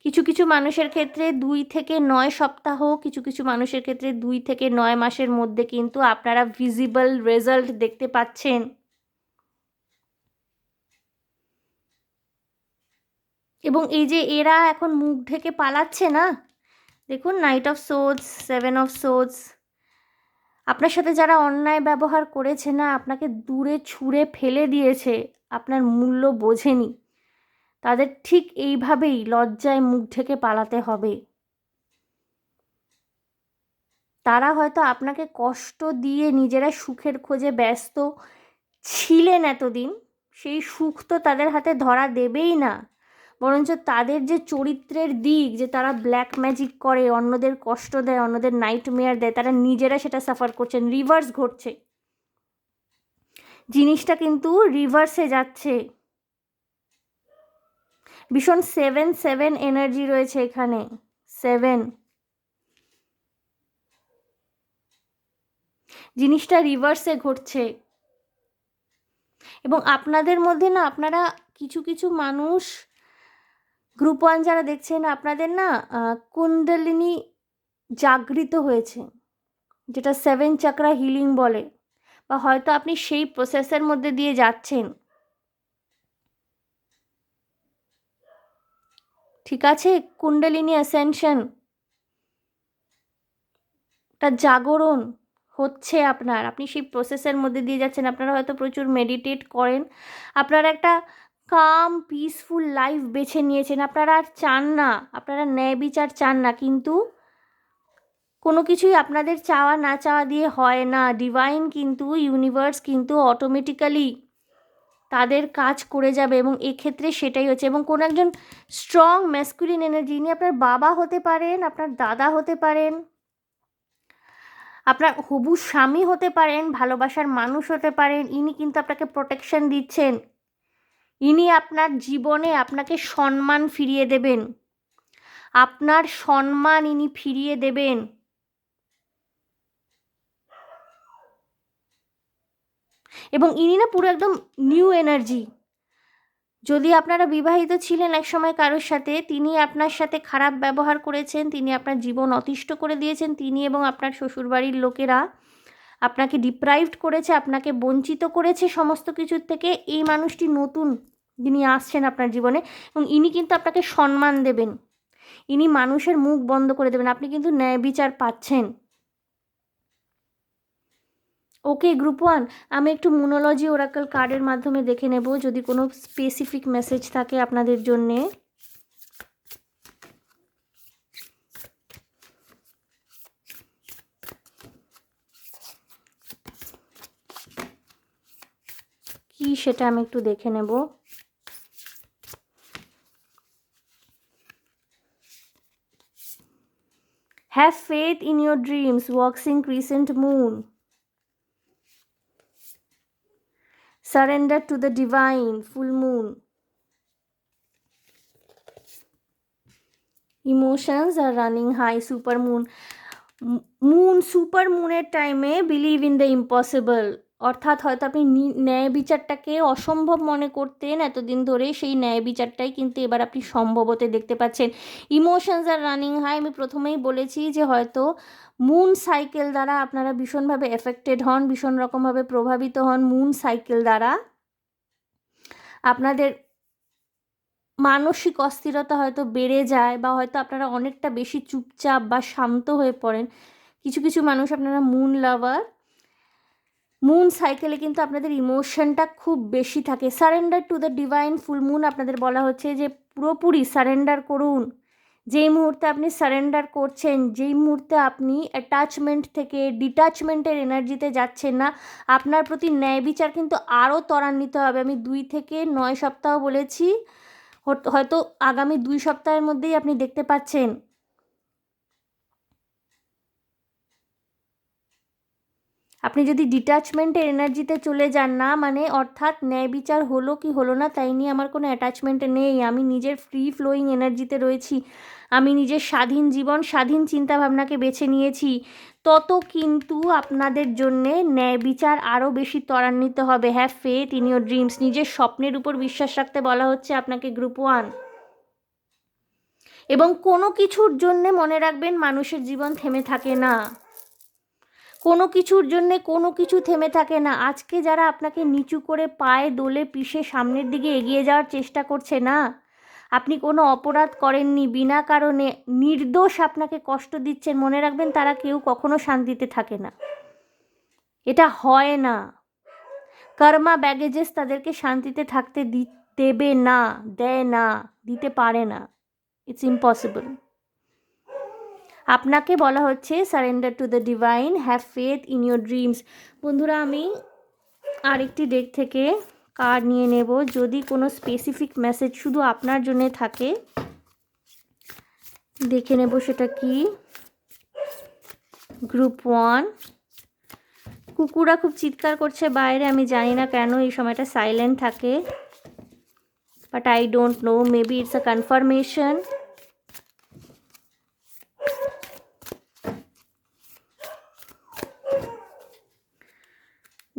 কিছু কিছু মানুষের ক্ষেত্রে 2 থেকে 9 সপ্তাহ, কিছু কিছু মানুষের ক্ষেত্রে 2 থেকে 9 মাসের মধ্যে কিন্তু আপনারা ভিজিবল রেজাল্ট দেখতে পাচ্ছেন। এবং এই যে এরা এখন মুখ ঢেকে পালাচ্ছে না, দেখুন night of swords, 7 of swords, আপনার সাথে যারা অন্যায় ব্যবহার করেছে না, আপনাকে দূরে ছুঁড়ে ফেলে দিয়েছে, আপনার মূল্য বোঝেনি, তাদের ঠিক এইভাবেই লজ্জায় মুখ ঢেকে পালাতে হবে। তারা হয়তো আপনাকে কষ্ট দিয়ে নিজেরা সুখের খোঁজে ব্যস্ত ছিলেন এতদিন, সেই সুখ তো তাদের হাতে ধরা দেবেই না, বরঞ্চ তাদের যে চরিত্রের দিক, যে তারা ব্ল্যাক ম্যাজিক করে, অন্যদের কষ্ট দেয়, অন্যদের নাইটমেয়ার দেয়, তারা নিজেরা সেটা সাফার করছেন, রিভার্স ঘটছে, জিনিসটা কিন্তু রিভার্সে যাচ্ছে। ভীষণ 7 এনার্জি রয়েছে এখানে, 7, জিনিসটা রিভার্সে ঘটছে। এবং আপনাদের মধ্যে না, আপনারা কিছু কিছু মানুষ, গ্রুপ ওয়ান যারা দেখছেন, আপনাদের না কুণ্ডলিনী জাগৃত হয়েছে, যেটা 7 চাকরা হিলিং বলে, বা হয়তো আপনি সেই প্রসেসের মধ্যে দিয়ে যাচ্ছেন। ঠিক আছে, কুণ্ডলিনী অ্যাসেনশন, একটা জাগরণ হচ্ছে আপনার, আপনি সেই প্রসেসের মধ্যে দিয়ে যাচ্ছেন। আপনারা হয়তো প্রচুর মেডিটেট করেন, আপনারা একটা কাম পিসফুল লাইফ বেছে নিয়েছেন, আপনারা আর চান না, আপনারা ন্যায় বিচার চান না, কিন্তু কোনো কিছুই আপনাদের চাওয়া না চাওয়া দিয়ে হয় না। ডিভাইন কিন্তু, ইউনিভার্স কিন্তু অটোমেটিক্যালি তাদের কাজ করে যাবে, এবং এক্ষেত্রে সেটাই হচ্ছে। এবং কোনো একজন স্ট্রং ম্যাসকুলিন এনার্জি, ইনি আপনার বাবা হতে পারেন, আপনার দাদা হতে পারেন, আপনার হবু স্বামী হতে পারেন, ভালোবাসার মানুষ হতে পারেন, ইনি কিন্তু আপনাকে প্রোটেকশন দিচ্ছেন, ইনি আপনার জীবনে আপনাকে সম্মান ফিরিয়ে দেবেন, আপনার সম্মান ইনি ফিরিয়ে দেবেন। এবং ইনি না পুরো একদম নিউ এনার্জি, যদি আপনারা বিবাহিত ছিলেন একসময় কারোর সাথে, তিনি আপনার সাথে খারাপ ব্যবহার করেছেন, তিনি আপনার জীবন অতিষ্ঠ করে দিয়েছেন, তিনি এবং আপনার শ্বশুরবাড়ির লোকেরা আপনাকে ডিপ্রাইভড করেছে, আপনাকে বঞ্চিত করেছে সমস্ত কিছুর থেকে। এই মানুষটি নতুন, যিনি আসছেন আপনার জীবনে, এবং ইনি কিন্তু আপনাকে সম্মান দেবেন, ইনি মানুষের মুখ বন্ধ করে দেবেন, আপনি কিন্তু ন্যায় বিচার পাচ্ছেন। ওকে গ্রুপ 1, আমি একটু মুনোলজি ওরাকল কার্ডের মাধ্যমে দেখে নেব যদি কোনো স্পেসিফিক মেসেজ থাকে আপনাদের জন্যে। কি সেটা আমি একটু দেখে নেব। Have faith in your dreams, works in crescent moon, surrender to the divine, full moon, emotions are running high, super moon. Super মুনের টাইমে বিলিভ ইন দ্য ইম্পসিবল, অর্থাৎ হয়তো আপনি ন্যায় বিচারটাকে অসম্ভব মনে করতেন এতদিন ধরে, সেই ন্যায় বিচারটাই কিন্তু এবার আপনি সম্ভব হতে দেখতে পাচ্ছেন। ইমোশনস আর রানিং হাই, আমি প্রথমেই বলেছি যে হয়তো মুন সাইকেল দ্বারা আপনারা ভীষণভাবে এফেক্টেড হন, ভীষণ রকমভাবে প্রভাবিত হন মুন সাইকেল দ্বারা। আপনাদের মানসিক অস্থিরতা হয়তো বেড়ে যায়, বা হয়তো আপনারা অনেকটা বেশি চুপচাপ বা শান্ত হয়ে পড়েন। কিছু কিছু মানুষ আপনারা মুন লাভার, মুন সাইকেলে কিন্তু আপনাদের ইমোশনটা খুব বেশি থাকে। Surrender to the divine, full moon আপনাদের বলা হচ্ছে যে পুরোপুরি সারেন্ডার করুন। যেই মুহূর্তে আপনি সারেন্ডার করছেন, যেই মুহূর্তে আপনি অ্যাটাচমেন্ট থেকে ডিটাচমেন্টের এনার্জিতে যাচ্ছেন না, আপনার প্রতি ন্যায় বিচার কিন্তু আরও ত্বরান্বিত হবে। আমি 2 থেকে 9 সপ্তাহ বলেছি, হয়তো আগামী 2 সপ্তাহের মধ্যেই আপনি দেখতে পাচ্ছেন। আপনি যদি ডিট্যাচমেন্টের এনার্জিতে চলে যান না, মানে অর্থাৎ ন্যায় বিচার হলো কি হলো না তাই নিয়ে আমার কোনো অ্যাটাচমেন্ট নেই, আমি নিজের ফ্রি ফ্লোয়িং এনার্জিতে রয়েছি, আমি নিজের স্বাধীন জীবন স্বাধীন চিন্তাভাবনাকে বেছে নিয়েছি, তত কিন্তু আপনাদের জন্যে ন্যায় বিচার আরও বেশি ত্বরান্বিত হবে। Have faith in your dreams, নিজের স্বপ্নের উপর বিশ্বাস রাখতে বলা হচ্ছে আপনাকে গ্রুপ 1। এবং কোনো কিছুর জন্যে মনে রাখবেন মানুষের জীবন থেমে থাকে না, কোনো কিছুর জন্যে কোনো কিছু থেমে থাকে না। আজকে যারা আপনাকে নিচু করে পায়ে দোলে পিষে সামনের দিকে এগিয়ে যাওয়ার চেষ্টা করছে না, আপনি কোনো অপরাধ করেননি, বিনা কারণে নির্দোষ আপনাকে কষ্ট দিচ্ছেন, মনে রাখবেন তারা কেউ কখনো শান্তিতে থাকে না, এটা হয় না। কর্মা ব্যাগেজেস তাদেরকে শান্তিতে থাকতে দেবে না, দেয় না, দিতে পারে না, ইটস ইম্পসিবল। আপনাকে বলা হচ্ছে surrender to the divine, have faith in your dreams. বন্ধুরা, আমি আরেকটি ডেক থেকে কার্ড নিয়ে নেব, যদি কোনো স্পেসিফিক মেসেজ শুধু আপনার জন্য থাকে দেখে নেব সেটা কি। গ্রুপ 1, কুকুরা খুব চিৎকার করছে বাইরে, আমি জানি না কেন এই সময়টা সাইলেন্ট থাকে, but I don't know, maybe it's a confirmation.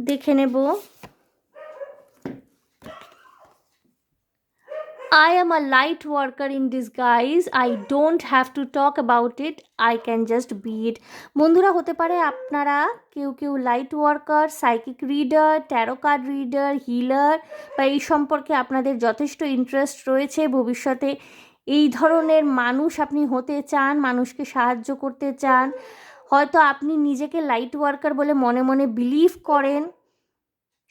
দেখে নেব। I am a light worker in disguise. I don't have to talk about it. I can just be it. বন্ধুরা, হতে পারে আপনারা কেউ কেউ light worker, psychic reader, tarot card reader, healer, বা এই সম্পর্কে আপনাদের যথেষ্ট ইন্টারেস্ট রয়েছে। ভবিষ্যতে এই ধরনের মানুষ আপনি হতে চান, মানুষকে সাহায্য করতে চান। হয়তো আপনি নিজেকে লাইট ওয়ার্কার বলে মনে মনে বিলিভ করেন,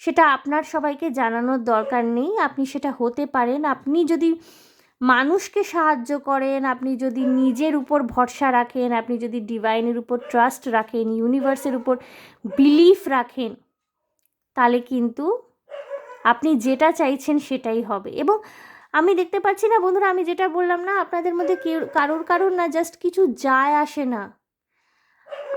সেটা আপনার সবাইকে জানানোর দরকার নেই, আপনি সেটা হতে পারেন। আপনি যদি মানুষকে সাহায্য করেন, আপনি যদি নিজের উপর ভরসা রাখেন, আপনি যদি ডিভাইনের উপর ট্রাস্ট রাখেন, ইউনিভার্সের উপর বিলিফ রাখেন, তাহলে কিন্তু আপনি যেটা চাইছেন সেটাই হবে। এবং আমি দেখতে পাচ্ছি না বন্ধুরা, আমি যেটা বললাম না, আপনাদের মধ্যে কারোর না জাস্ট কিছু যায় আসে না।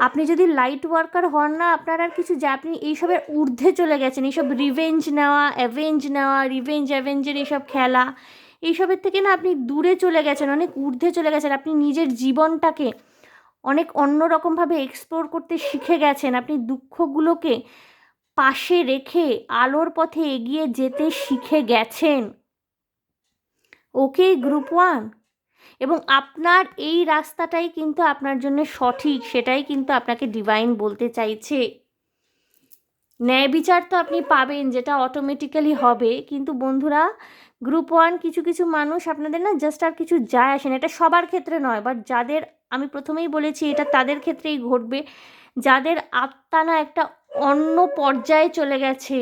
আপনি যদি লাইট ওয়ার্কার হন না, আপনার আর কিছু যে আপনি এইসবের ঊর্ধ্বে চলে গেছেন, এইসব রিভেঞ্জ নেওয়া, অ্যাভেঞ্জের এইসব খেলা, এইসবের থেকে না আপনি দূরে চলে গেছেন, অনেক ঊর্ধ্বে চলে গেছেন। আপনি নিজের জীবনটাকে অনেক অন্যরকমভাবে এক্সপ্লোর করতে শিখে গেছেন, আপনি দুঃখগুলোকে পাশে রেখে আলোর পথে এগিয়ে যেতে শিখে গেছেন। ওকে গ্রুপ 1, এবং আপনার এই রাস্তাটাই কিন্তু আপনার জন্য সঠিক, সেটাই কিন্তু আপনাকে ডিভাইন বলতে চাইছে। ন্যায় বিচার তো আপনি পাবেন, যেটা অটোমেটিক্যালি হবে, কিন্তু বন্ধুরা গ্রুপ 1 কিছু কিছু মানুষ আপনাদের না জাস্ট আর কিছু যায় আসে না, এটা সবার ক্ষেত্রে নয়, বাট যাদের, আমি প্রথমেই বলেছি এটা তাদের ক্ষেত্রেই ঘটবে, যাদের আত্মা না একটা অন্য পর্যায়ে চলে গেছে,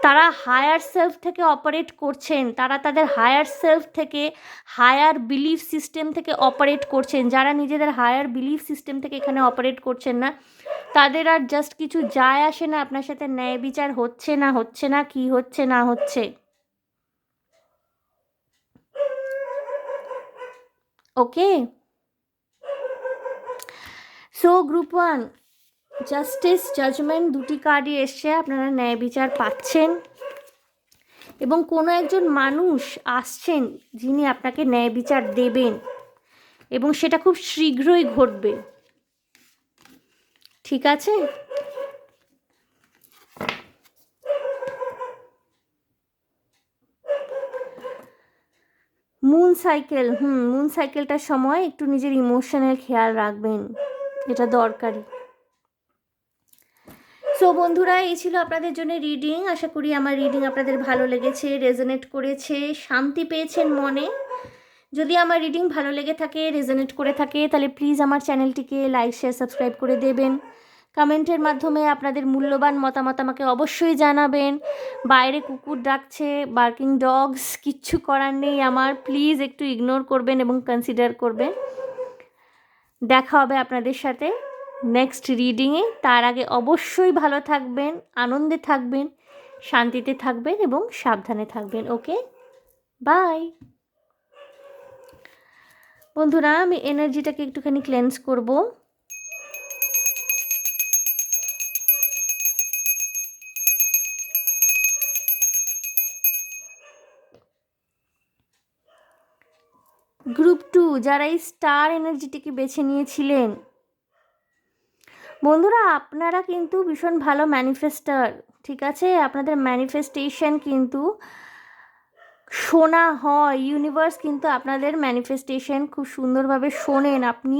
তারা হায়ার সেলফ থেকে অপারেট করছেন, তারা তাদের হায়ার সেলফ থেকে, হায়ার বিলিফ সিস্টেম থেকে অপারেট করছেন। যারা নিজেদের হায়ার বিলিফ সিস্টেম থেকে এখানে অপারেট করছেন না, তাদের আর জাস্ট কিছু যায় আসে না আপনার সাথে ন্যায় বিচার হচ্ছে না কি হচ্ছে না হচ্ছে। ওকে, সো গ্রুপ 1 জাস্টিস জাজমেন্ট দুটি কার্ডই এসছে, আপনারা ন্যায় বিচার পাচ্ছেন এবং কোনো একজন মানুষ আসছেন যিনি আপনাকে ন্যায় বিচার দেবেন, এবং সেটা খুব শীঘ্রই ঘটবে। ঠিক আছে, মুন সাইকেল, মুন সাইকেলটার সময় একটু নিজের ইমোশনের খেয়াল রাখবেন, এটা দরকারি। সো বন্ধুরা, এই ছিল আপনাদের জন্য রিডিং। আশা করি আমার রিডিং আপনাদের ভালো লেগেছে, রেজোনেট করেছে, শান্তি পেয়েছেন মনে। যদি আমার রিডিং ভালো লেগে থাকে, রেজোনেট করে থাকে, তাহলে প্লিজ আমার চ্যানেলটিকে লাইক শেয়ার সাবস্ক্রাইব করে দেবেন। কমেন্টের মাধ্যমে আপনাদের মূল্যবান মতামত আমাকে অবশ্যই জানাবেন। বাইরে কুকুর ডাকছে, বার্কিং ডগস, কিচ্ছু করার নেই আমার, প্লিজ একটু ইগনোর করবেন এবং কনসিডার করবেন। দেখা হবে আপনাদের সাথে নেক্সট রিডিংয়ে। তার আগে অবশ্যই ভালো থাকবেন, আনন্দে থাকবেন, শান্তিতে থাকবেন এবং সাবধানে থাকবেন। ওকে, বাই বন্ধুরা। আমি এনার্জিটাকে একটুখানি ক্লেন্স করব। গ্রুপ 2 যারা এই স্টার এনার্জিটিকে বেছে নিয়েছিলেন, বন্ধুরা আপনারা কিন্তু ভীষণ ভালো ম্যানিফেস্টার। ঠিক আছে, আপনাদের ম্যানিফেস্টেশন কিন্তু শোনা হয়, ইউনিভার্স কিন্তু আপনাদের ম্যানিফেস্টেশন খুব সুন্দরভাবে শোনেন। আপনি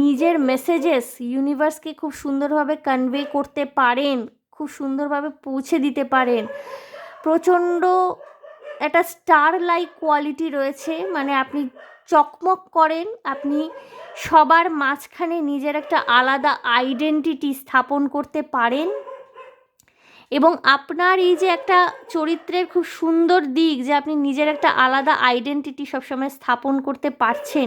নিজের মেসেজেস ইউনিভার্সকে খুব সুন্দরভাবে কনভে করতে পারেন, খুব সুন্দরভাবে পৌঁছে দিতে পারেন। প্রচণ্ড একটা স্টার লাইক কোয়ালিটি রয়েছে, মানে আপনি চকমক করেন, আপনি সবার মাঝখানে নিজের একটা আলাদা আইডেন্টিটি স্থাপন করতে পারেন, এবং আপনার এই যে একটা চরিত্রের খুব সুন্দর দিক, যে আপনি নিজের একটা আলাদা আইডেন্টিটি সবসময় স্থাপন করতে পারছেন,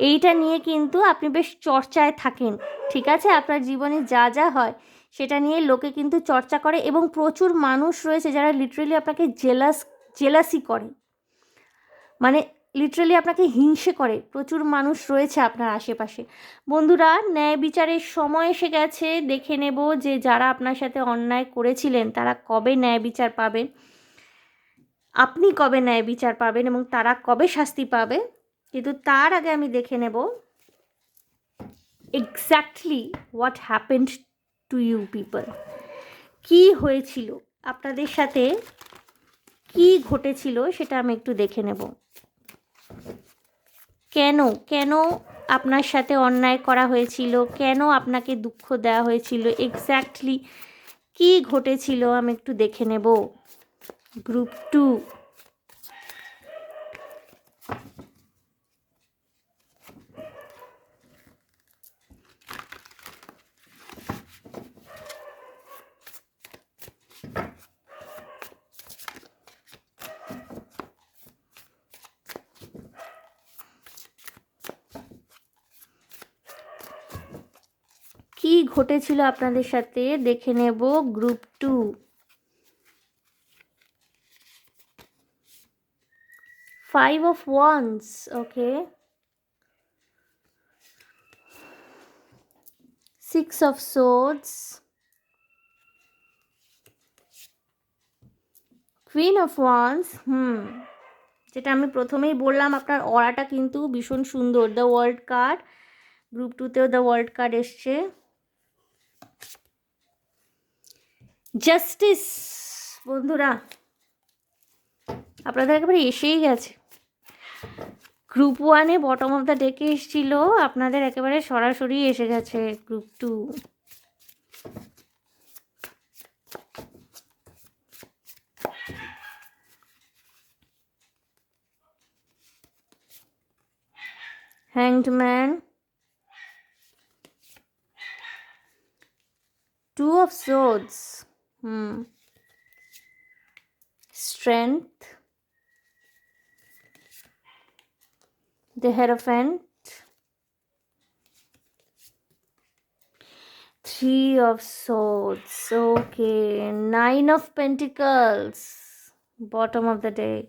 এইটা নিয়ে কিন্তু আপনি বেশ চর্চায় থাকেন। ঠিক আছে, আপনার জীবনে যা যা হয় সেটা নিয়ে লোকে কিন্তু চর্চা করে, এবং প্রচুর মানুষ রয়েছে যারা লিটারেলি আপনাকে জেলাসি করে, মানে লিটারালি আপনাকে হিংসে করে। প্রচুর মানুষ রয়েছে আপনার আশেপাশে। বন্ধুরা, ন্যায় বিচারের সময় এসে গেছে। দেখে নেব যে যারা আপনার সাথে অন্যায় করেছিলেন তারা কবে ন্যায় বিচার পাবেন, আপনি কবে ন্যায় বিচার পাবেন, এবং তারা কবে শাস্তি পাবে। কিন্তু তার আগে আমি দেখে নেব exactly what happened to you people. কী হয়েছিল আপনাদের সাথে, কী ঘটেছিল সেটা আমি একটু দেখে নেব। কেন কেন আপনার সাথে অন্যায় করা হয়েছিল, কেন আপনাকে দুঃখ দেওয়া হয়েছিল, এক্স্যাক্টলি কী ঘটেছিল আমি একটু দেখে নেব। গ্রুপ 2, কী ঘটেছিল আপনাদের সাথে দেখে নেব। Group 2, 5 of Wands, okay, 6 of Swords, Queen of Wands। যেটা আমি প্রথমেই বললাম, আপনার অরাটা কিন্তু ভীষণ সুন্দর। দ্য ওয়ার্ল্ড কার্ড, গ্রুপ 2তেও দ্য ওয়ার্ল্ড কার্ড এসছে। জাস্টিস বন্ধুরা, আপনাদের একেবারে এসেই গেছে। গ্রুপ 1-এ বটম অফ দ্য ডেকে এসেছিল, আপনাদের একেবারে সরাসরি এসে গেছে group 2। Hanged man, 2 of swords, strength, the Hierophant, 3 of swords, okay, 9 of pentacles, bottom of the deck।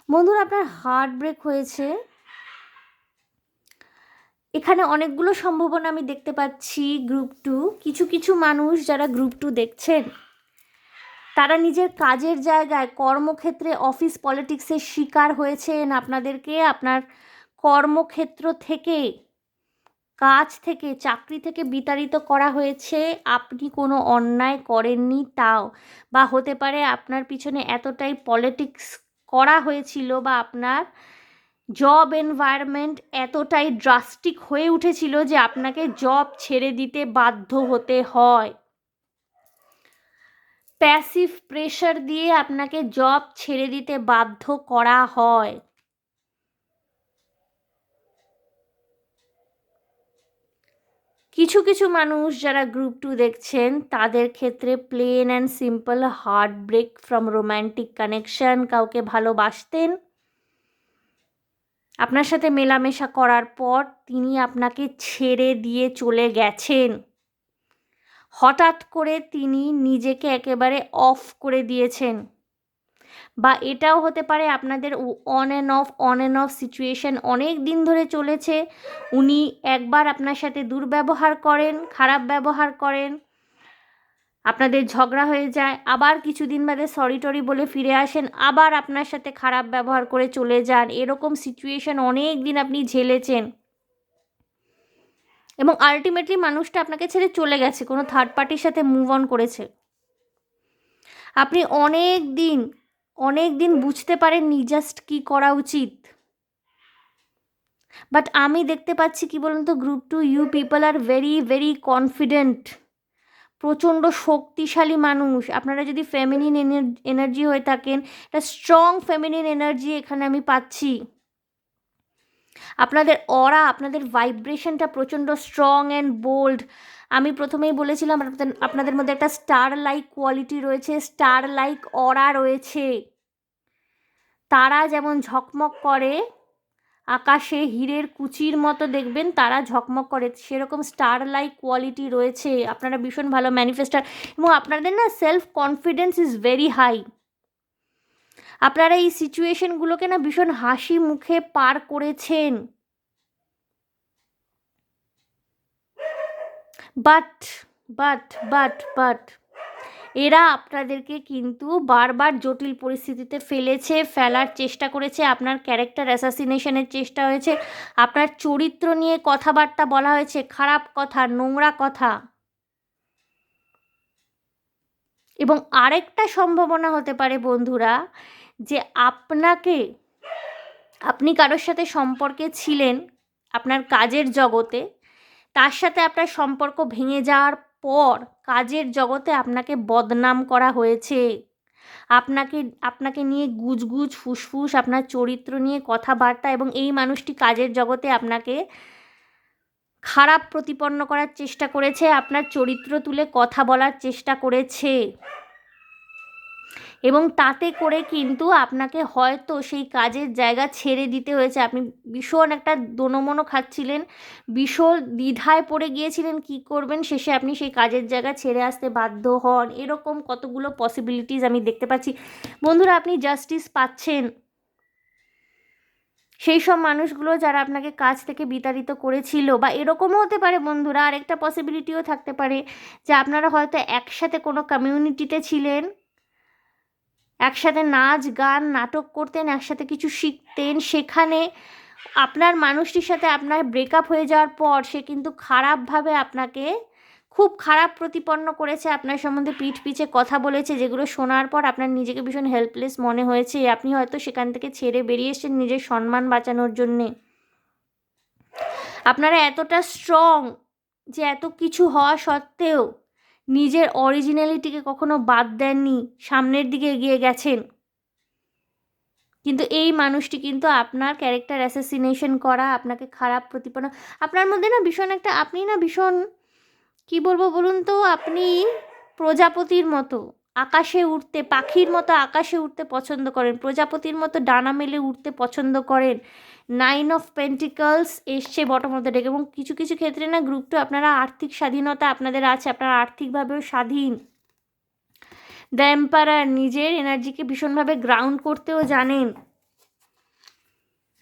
বন্ধুরা, আপনার হার্ট ব্রেক হয়েছে। এখানে অনেকগুলো সম্ভাবনা আমি দেখতে পাচ্ছি গ্রুপ 2। কিছু কিছু মানুষ যারা গ্রুপ 2 দেখছেন, তারা নিজের কাজের জায়গায়, কর্মক্ষেত্রে, অফিস পলিটিক্সের শিকার হয়েছেন। আপনাদেরকে আপনার কর্মক্ষেত্র থেকে, কাজ থেকে, চাকরি থেকে বিতাড়িত করা হয়েছে। আপনি কোনো অন্যায় করেননি তাও, বা হতে পারে আপনার পিছনে এতটাই পলিটিক্স করা হয়েছিল, বা আপনার জব এনভায়রনমেন্ট এতটাই ড্রাস্টিক হয়ে উঠেছিল যে আপনাকে জব ছেড়ে দিতে বাধ্য হতে হয়। প্যাসিভ প্রেশার দিয়ে আপনাকে জব ছেড়ে দিতে বাধ্য করা হয়। কিছু কিছু মানুষ যারা গ্রুপ 2 দেখছেন, তাদের ক্ষেত্রে plain and simple heart break from romantic connection. কাউকে ভালোবাসতেন, আপনার সাথে মেলামেশা করার পর তিনি আপনাকে ছেড়ে দিয়ে চলে গেছেন। হঠাৎ করে তিনি নিজেকে একেবারে অফ করে দিয়েছেন। বা এটাও হতে পারে আপনাদের অন অ্যান্ড অফ সিচুয়েশন অনেক দিন ধরে চলেছে। উনি একবার আপনার সাথে দুর্ব্যবহার করেন, খারাপ ব্যবহার করেন, আপনাদের ঝগড়া হয়ে যায়, আবার কিছুদিন বাদে সরি টরি বলে ফিরে আসেন, আবার আপনার সাথে খারাপ ব্যবহার করে চলে যান। এরকম সিচুয়েশন অনেক দিন আপনি ঝেলেছেন, এবং আলটিমেটলি মানুষটা আপনাকে ছেড়ে চলে গেছে, কোনো থার্ড পার্টির সাথে মুভ অন করেছে। আপনি অনেক দিন বুঝতে পারেননি জাস্ট কী করা উচিত। বাট আমি দেখতে পাচ্ছি কি বলুন তো, group 2 you people are very very confident, প্রচণ্ড শক্তিশালী মানুষ। আপনারা যদি ফেমিনিন এনার্জি হয়ে থাকেন, একটা স্ট্রং ফেমিনিন এনার্জি এখানে আমি পাচ্ছি। আপনাদের অরা, আপনাদের ভাইব্রেশনটা প্রচণ্ড স্ট্রং অ্যান্ড বোল্ড। আমি প্রথমেই বলেছিলাম আপনাদের মধ্যে একটা স্টার লাইক কোয়ালিটি রয়েছে, স্টার লাইক অরা রয়েছে। তারা যেমন ঝকমক করে, আকাশে হীরের কুচির মতো দেখবেন তারা ঝকমক করে, সেরকম স্টার লাইক কোয়ালিটি রয়েছে। আপনারা ভীষণ ভালো ম্যানিফেস্টার, এবং আপনাদের না self confidence is very high. আপনারা এই সিচুয়েশনগুলোকে না ভীষণ হাসি মুখে পার করেছেন। বাট এরা আপনাদেরকে কিন্তু বারবার জটিল পরিস্থিতিতে ফেলার চেষ্টা করেছে। আপনার ক্যারেক্টার অ্যাসাসিনেশনের চেষ্টা হয়েছে, আপনার চরিত্র নিয়ে কথাবার্তা বলা হয়েছে, খারাপ কথা, নোংরা কথা। এবং আরেকটা সম্ভাবনা হতে পারে বন্ধুরা, যে আপনি কারোর সাথে সম্পর্কে ছিলেন আপনার কাজের জগতে, তার সাথে আপনার সম্পর্ক ভেঙে যাওয়ার পর কাজের জগতে আপনাকে বদনাম করা হয়েছে। আপনাকে নিয়ে গুজগুজ ফুসফুস, আপনার চরিত্র নিয়ে কথাবার্তা, এবং এই মানুষটি কাজের জগতে আপনাকে খারাপ প্রতিপন্ন করার চেষ্টা করেছে, আপনার চরিত্র তুলে কথা বলার চেষ্টা করেছে, এবং তাতে করে কিন্তু আপনাকে হয়তো সেই কাজের জায়গা ছেড়ে দিতে হয়েছে। আপনি ভীষণ একটা দোনোমনো খাচ্ছিলেন, ভীষণ দ্বিধায় পড়ে গিয়েছিলেন কী করবেন, শেষে আপনি সেই কাজের জায়গা ছেড়ে আসতে বাধ্য হন। এরকম কতগুলো পসিবিলিটিস আমি দেখতে পাচ্ছি। বন্ধুরা, আপনি জাস্টিস পাচ্ছেন। সেই সব মানুষগুলো যারা আপনাকে কাজ থেকে বিতাড়িত করেছিল, বা এরকমও হতে পারে বন্ধুরা, আরেকটা পসিবিলিটিও থাকতে পারে যে আপনারা হয়তো একসাথে কোনো কমিউনিটিতে ছিলেন, একসাথে নাচ গান নাটক করতেন, একসাথে কিছু শিখতেন। সেখানে আপনার মানুষটির সাথে আপনার ব্রেকআপ হয়ে যাওয়ার পর সে কিন্তু খারাপভাবে আপনাকে খুব খারাপ প্রতিপন্ন করেছে, আপনার সম্বন্ধে পিঠ পিছে কথা বলেছে, যেগুলো শোনার পর আপনার নিজেকে ভীষণ হেল্পলেস মনে হয়েছে। আপনি হয়তো সেখান থেকে ছেড়ে বেরিয়ে এসেছেন নিজের সম্মান বাঁচানোর জন্যে। আপনারা এতটা স্ট্রং যে এত কিছু হওয়া সত্ত্বেও নিজের অরিজিনালিটিকে কখনো বাদ দেননি, সামনের দিকে এগিয়ে গেছেন। কিন্তু এই মানুষটি কিন্তু আপনার ক্যারেক্টার অ্যাসাসিনেশন করা, আপনাকে খারাপ প্রতিপন্ন, আপনার মধ্যে না ভীষণ একটা, আপনি না ভীষণ, কি বলবো বলুন তো, আপনি প্রজাপতির মতো আকাশে উঠতে, পাখির মতো আকাশে উঠতে পছন্দ করেন, প্রজাপতির মতো ডানা মেলে উঠতে পছন্দ করেন। 9 অফ পেন্টিকলস এসছে বটম অফ দ্য ডেক। এবং কিছু কিছু ক্ষেত্রে না গ্রুপ টু আপনারা আর্থিক স্বাধীনতা আপনাদের আছে, আপনারা আর্থিকভাবেও স্বাধীন। দ্য এম্পারার, নিজের এনার্জিকে ভীষণভাবে গ্রাউন্ড করতেও জানেন।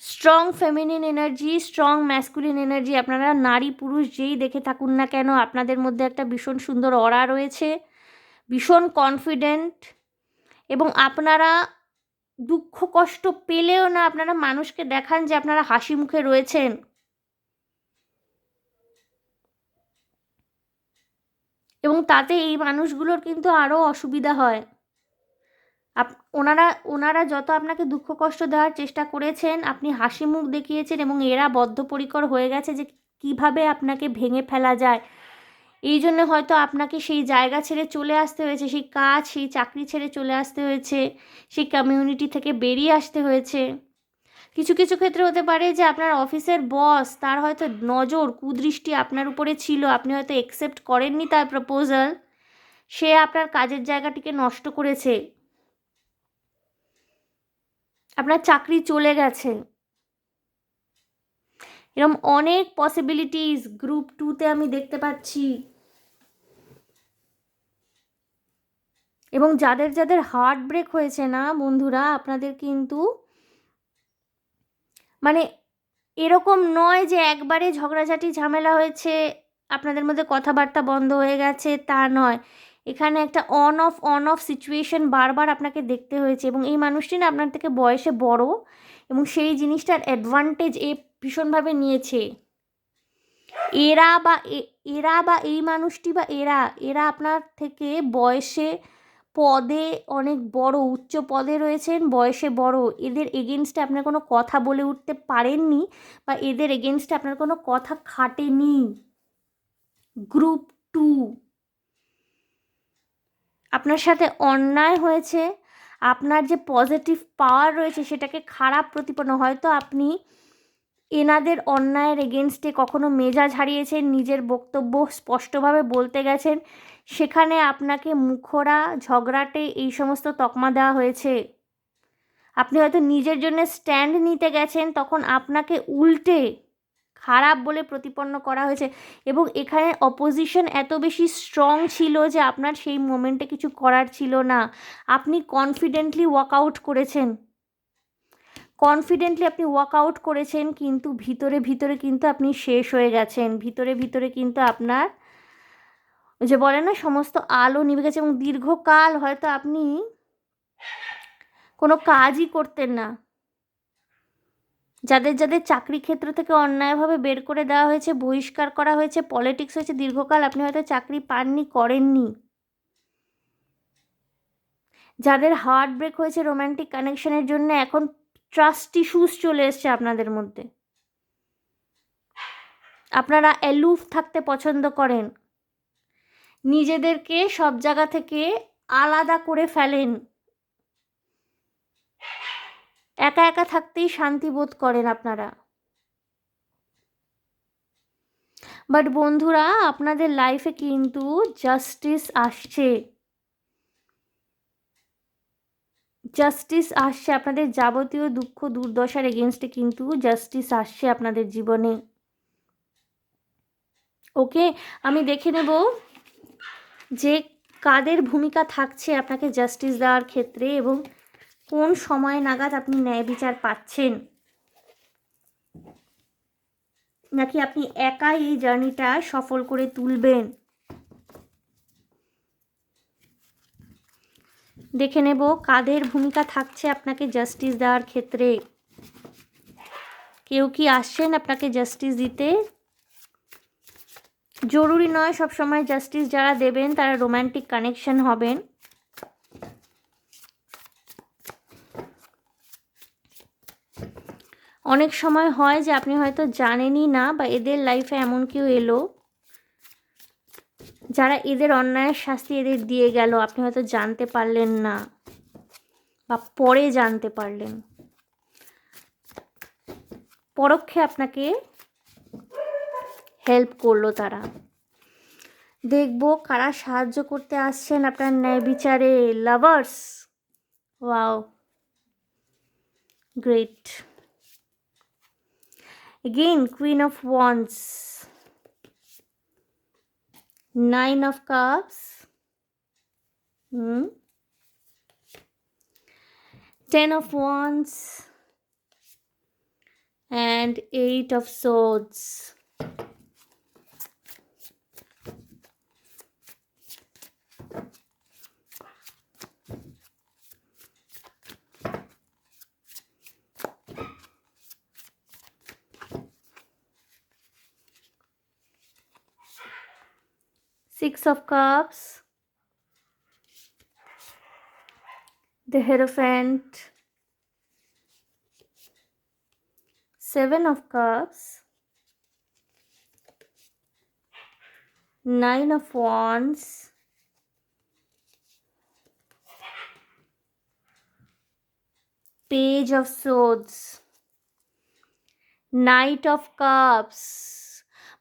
Strong feminine energy, strong masculine energy, আপনারা নারী পুরুষ যেই দেখে থাকুন না কেন, আপনাদের মধ্যে একটা ভীষণ সুন্দর অরা রয়েছে, ভীষণ কনফিডেন্ট। এবং আপনারা দুঃখ কষ্ট পেলেও না, আপনারা মানুষকে দেখান যে আপনারা হাসি মুখে রয়েছেন। এবং তাতে এই মানুষগুলোর কিন্তু আরও অসুবিধা হয়। ওনারা যত আপনাকে দুঃখ কষ্ট দেওয়ার চেষ্টা করেছেন, আপনি হাসি মুখ দেখিয়েছেন এবং এরা বদ্ধপরিকর হয়ে গেছে যে কিভাবে আপনাকে ভেঙে ফেলা যায়। এই জন্য হয়তো আপনাকে সেই জায়গা ছেড়ে চলে আসতে হয়েছে, সেই কাজ, সেই চাকরি ছেড়ে চলে আসতে হয়েছে, সেই কমিউনিটি থেকে বেরিয়ে আসতে হয়েছে। কিছু কিছু ক্ষেত্রে হতে পারে যে আপনার অফিসের বস, তার হয়তো নজর কুদৃষ্টি আপনার উপরে ছিল, আপনি হয়তো অ্যাকসেপ্ট করেননি তার প্রপোজাল, সে আপনার কাজের জায়গাটিকে নষ্ট করেছে, আপনার চাকরি চলে গেছে। এরকম অনেক পসিবিলিটিস গ্রুপ 2-তে আমি দেখতে পাচ্ছি। এবং যাদের যাদের হার্ট ব্রেক হয়েছে না বন্ধুরা, আপনাদের কিন্তু মানে এরকম নয় যে একবারে ঝগড়াঝাটি ঝামেলা হয়েছে, আপনাদের মধ্যে কথাবার্তা বন্ধ হয়ে গেছে, তা নয়। এখানে একটা অন অফ সিচুয়েশন বারবার আপনাকে দেখতে হয়েছে। এবং এই মানুষটি না আপনার থেকে বয়সে বড়, এবং সেই জিনিসটার অ্যাডভান্টেজ এ ভীষণভাবে নিয়েছে। এরা বা এই মানুষটি বা এরা আপনার থেকে বয়সে, পদে অনেক বড়, উচ্চ পদে রয়েছেন, বয়সে বড়। এদের এগেনস্টে আপনার কোনো কথা বলে উঠতে পারেননি, বা এদের এগেনস্টে আপনার কোনো কথা খাটেনি। গ্রুপ 2, আপনার সাথে অন্যায় হয়েছে, আপনার যে পজিটিভ পাওয়ার রয়েছে সেটাকে খারাপ প্রতিপন্ন, হয়তো আপনি এনাদের অন্যায়ের এগেনস্টে কখনো মেজাজ হারিয়েছেন, নিজের বক্তব্য স্পষ্টভাবে বলতে গেছেন, সেখানে আপনাকে মুখরা, ঝগড়াটে এই সমস্ত তকমা দেওয়া হয়েছে। আপনি হয়তো নিজের জন্য স্ট্যান্ড নিতে গেছেন, তখন আপনাকে উল্টে খারাপ বলে প্রতিপন্ন করা হয়েছে। এবং এখানে অপোজিশন এত বেশি স্ট্রং ছিল যে আপনার সেই মোমেন্টে কিছু করার ছিল না। আপনি কনফিডেন্টলি ওয়ার্কআউট করেছেন, কিন্তু ভিতরে ভিতরে কিন্তু আপনি শেষ হয়ে গেছেন। ভিতরে ভিতরে কিন্তু আপনার যে বলে না, সমস্ত আলো নিভে গেছে। এবং দীর্ঘকাল হয়তো আপনি কোনো কাজই করতেন না। যাদের যাদের চাকরি ক্ষেত্র থেকে অন্যায়ভাবে বের করে দেওয়া হয়েছে, বহিষ্কার করা হয়েছে, পলিটিক্স হয়েছে, দীর্ঘকাল আপনি হয়তো চাকরি পাননি, করেননি। যাদের হার্ট ব্রেক হয়েছে রোম্যান্টিক কানেকশনের জন্য, এখন ট্রাস্ট ইস্যুস চলে এসছে আপনাদের মধ্যে। আপনারা অ্যালুফ থাকতে পছন্দ করেন, নিজেদেরকে সব জায়গা থেকে আলাদা করে ফেলেন, একা একা থাকতেই শান্তি বোধ করেন আপনারা। বাট বন্ধুরা, আপনাদের লাইফে কিন্তু জাস্টিস আসছে, আপনাদের যাবতীয় দুঃখ দুর্দশার এগেনস্টে কিন্তু জাস্টিস আসছে আপনাদের জীবনে। ওকে, আমি দেখে নেব যে কাদের ভূমিকা থাকছে আপনাকে জাস্টিস দেওয়ার ক্ষেত্রে, এবং কোন সময় নাগাদ আপনি ন্যায় বিচার পাচ্ছেন, নাকি আপনি একাই এই জার্নিটা সফল করে তুলবেন। দেখে নেব কাদের ভূমিকা থাকছে আপনাকে জাস্টিস দেওয়ার ক্ষেত্রে। কেউ কি আসছেন আপনাকে জাস্টিস দিতে? জরুরি নয় সবসময় জাস্টিস যারা দেবেন তারা রোম্যান্টিক কানেকশন হবেন। অনেক সময় হয় যে আপনি হয়তো জানেনই না, বা এদের লাইফে এমন কেউ এলো যারা এদের অন্যায়ের শাস্তি এদের দিয়ে গেল, আপনি হয়তো জানতে পারলেন না বা পরে জানতে পারলেন। পরোক্ষে আপনাকে হেল্প করলো তারা। দেখবো কারা সাহায্য করতে আসছেন আপনার ন্যায় বিচারে। Lovers, wow, great. Again queen of wands, 9 of cups, 10 of wands and 8 of swords. Six of cups, the Hierophant, 7 of cups, 9 of wands, Page of swords, Knight of cups.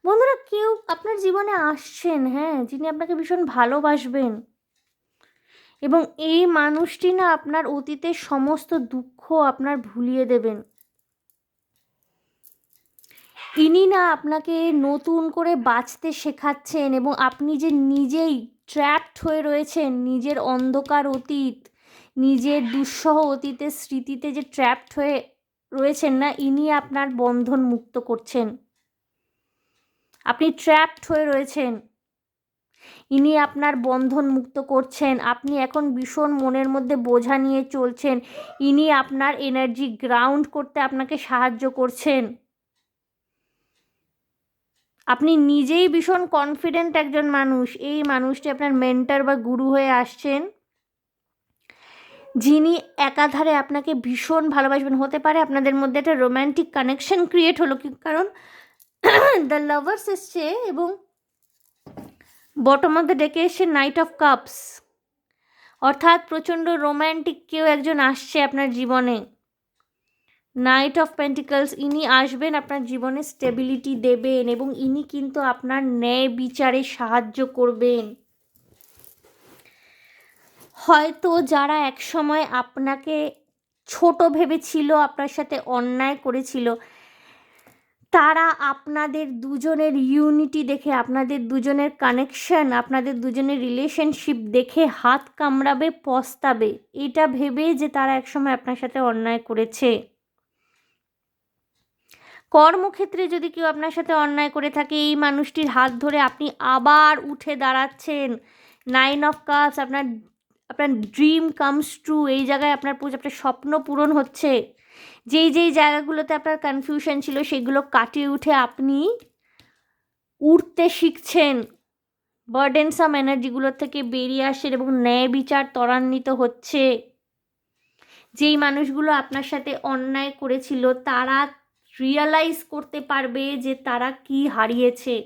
বন্ধুরা, কেউ আপনার জীবনে আসছেন, হ্যাঁ, যিনি আপনাকে ভীষণ ভালোবাসবেন, এবং এই মানুষটি না আপনার অতীতের সমস্ত দুঃখ আপনার ভুলিয়ে দেবেন। ইনি না আপনাকে নতুন করে বাঁচতে শেখাচ্ছেন, এবং আপনি যে নিজেই ট্র্যাপড হয়ে রয়েছেন নিজের অন্ধকার অতীত, নিজের দুঃসহ অতীতের স্মৃতিতে যে ট্র্যাপড হয়ে রয়েছেন না, ইনি আপনার বন্ধন মুক্ত করছেন। আপনি ট্র্যাপড হয়ে রয়েছেন, ইনি আপনার বন্ধন মুক্ত করছেন। আপনি এখন ভীষণ মনের মধ্যে বোঝা নিয়ে চলছেন, ইনি আপনার এনার্জি গ্রাউন্ড করতে আপনাকে সাহায্য করছেন। আপনি নিজেই ভীষণ কনফিডেন্ট একজন মানুষ, এই মানুষটি আপনার মেন্টর বা গুরু হয়ে আসছেন, যিনি একাধারে আপনাকে ভীষণ ভালোবাসবেন। হতে পারে আপনাদের মধ্যে একটা রোম্যান্টিক কানেকশন ক্রিয়েট হলো, কারণ দ্য লাভার্স এসছে এবং বটম অফ দ্য ডেকে এসছে নাইট অফ কাপস, অর্থাৎ প্রচণ্ড রোম্যান্টিক কেউ একজন আসছে আপনার জীবনে। নাইট অফ পেন্টিকলস, ইনি আসবেন আপনার জীবনে স্টেবিলিটি দেবেন, এবং ইনি কিন্তু আপনার ন্যায় বিচারে সাহায্য করবেন। হয়তো যারা একসময় আপনাকে ছোট ভেবেছিল, আপনার সাথে অন্যায় করেছিল, তারা আপনাদের দুজনের ইউনিটি দেখে, আপনাদের দুজনের কানেকশন, আপনাদের দুজনের রিলেশনশিপ দেখে হাত কামড়াবে, পস্তাবে, এটা ভেবে যে তারা একসময় আপনার সাথে অন্যায় করেছে। কর্মক্ষেত্রে যদি কেউ আপনার সাথে অন্যায় করে থাকে, এই মানুষটির হাত ধরে আপনি আবার উঠে দাঁড়াচ্ছেন। 9 অফ কাপস, আপনার ড্রিম কামস ট্রু, এই জায়গায় আপনার স্বপ্ন পূরণ হচ্ছে। যেই জায়গাগুলোতে আপনার কনফিউশন ছিল সেগুলো কাটিয়ে উঠে আপনি উঠতে শিখছেন, বার্ডেনসাম এনার্জিগুলোর থেকে বেরিয়ে আসছেন, এবং ন্যায় বিচার ত্বরান্বিত হচ্ছে। যেই মানুষগুলো আপনার সাথে অন্যায় করেছিল তারা রিয়ালাইজ করতে পারবে যে তারা কি হারিয়েছে।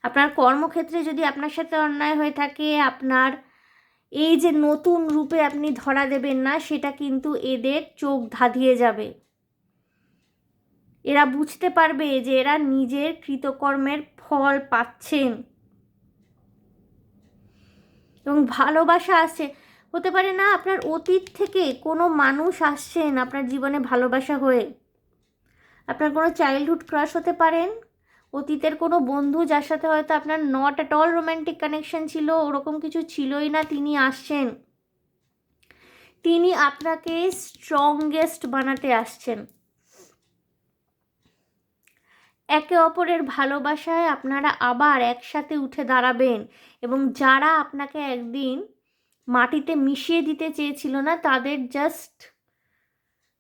আপনার কর্মক্ষেত্রে যদি আপনার সাথে অন্যায় হয়ে থাকে, আপনার এই যে নতুন রূপে আপনি ধরা দেবেন না, সেটা কিন্তু এদের চোখ ধাঁধিয়ে যাবে। এরা বুঝতে পারবে যে এরা নিজের কৃতকর্মের ফল পাচ্ছেন, এবং ভালোবাসা আসছে। হতে পারে না আপনার অতীত থেকে কোনো মানুষ আসছেন আপনার জীবনে ভালোবাসা হয়ে, আপনার কোনো চাইল্ডহুড ক্রাশ হতে পারেন, অতীতের কোনো বন্ধু যার সাথে হয়তো আপনার not at all romantic connection ছিল, ওরকম কিছু ছিলই না, তিনি আসছেন। তিনি আপনাকে স্ট্রংগেস্ট বানাতে আসছেন। একে অপরের ভালোবাসায় আপনারা আবার একসাথে উঠে দাঁড়াবেন, এবং যারা আপনাকে একদিন মাটিতে মিশিয়ে দিতে চেয়েছিল না, তাদের জাস্ট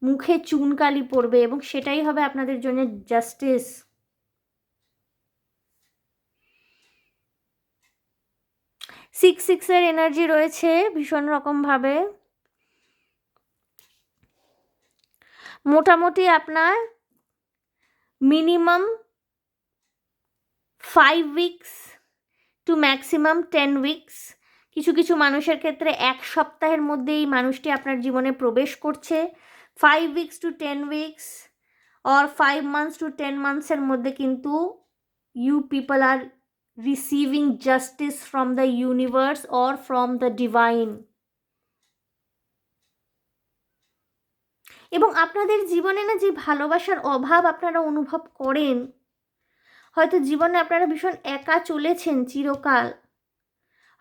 মুখে চুনকালি পড়বে, এবং সেটাই হবে আপনাদের জন্য জাস্টিস। 6 এনার্জি রয়েছে ভীষণ রকমভাবে। মোটামুটি আপনার minimum 5 weeks two maximum 10 weeks, কিছু কিছু মানুষের ক্ষেত্রে 1 সপ্তাহের মধ্যে এই মানুষটি আপনার জীবনে প্রবেশ করছে। 5 weeks two 10 weeks or 5 months to 10 monthsের মধ্যে কিন্তু you people are receiving justice from the universe or from the divine. এবং আপনাদের জীবনে না যে ভালোবাসার অভাব আপনারা অনুভব করেন, হয়তো জীবনে আপনারা ভীষণ একা চলেছেন চিরকাল,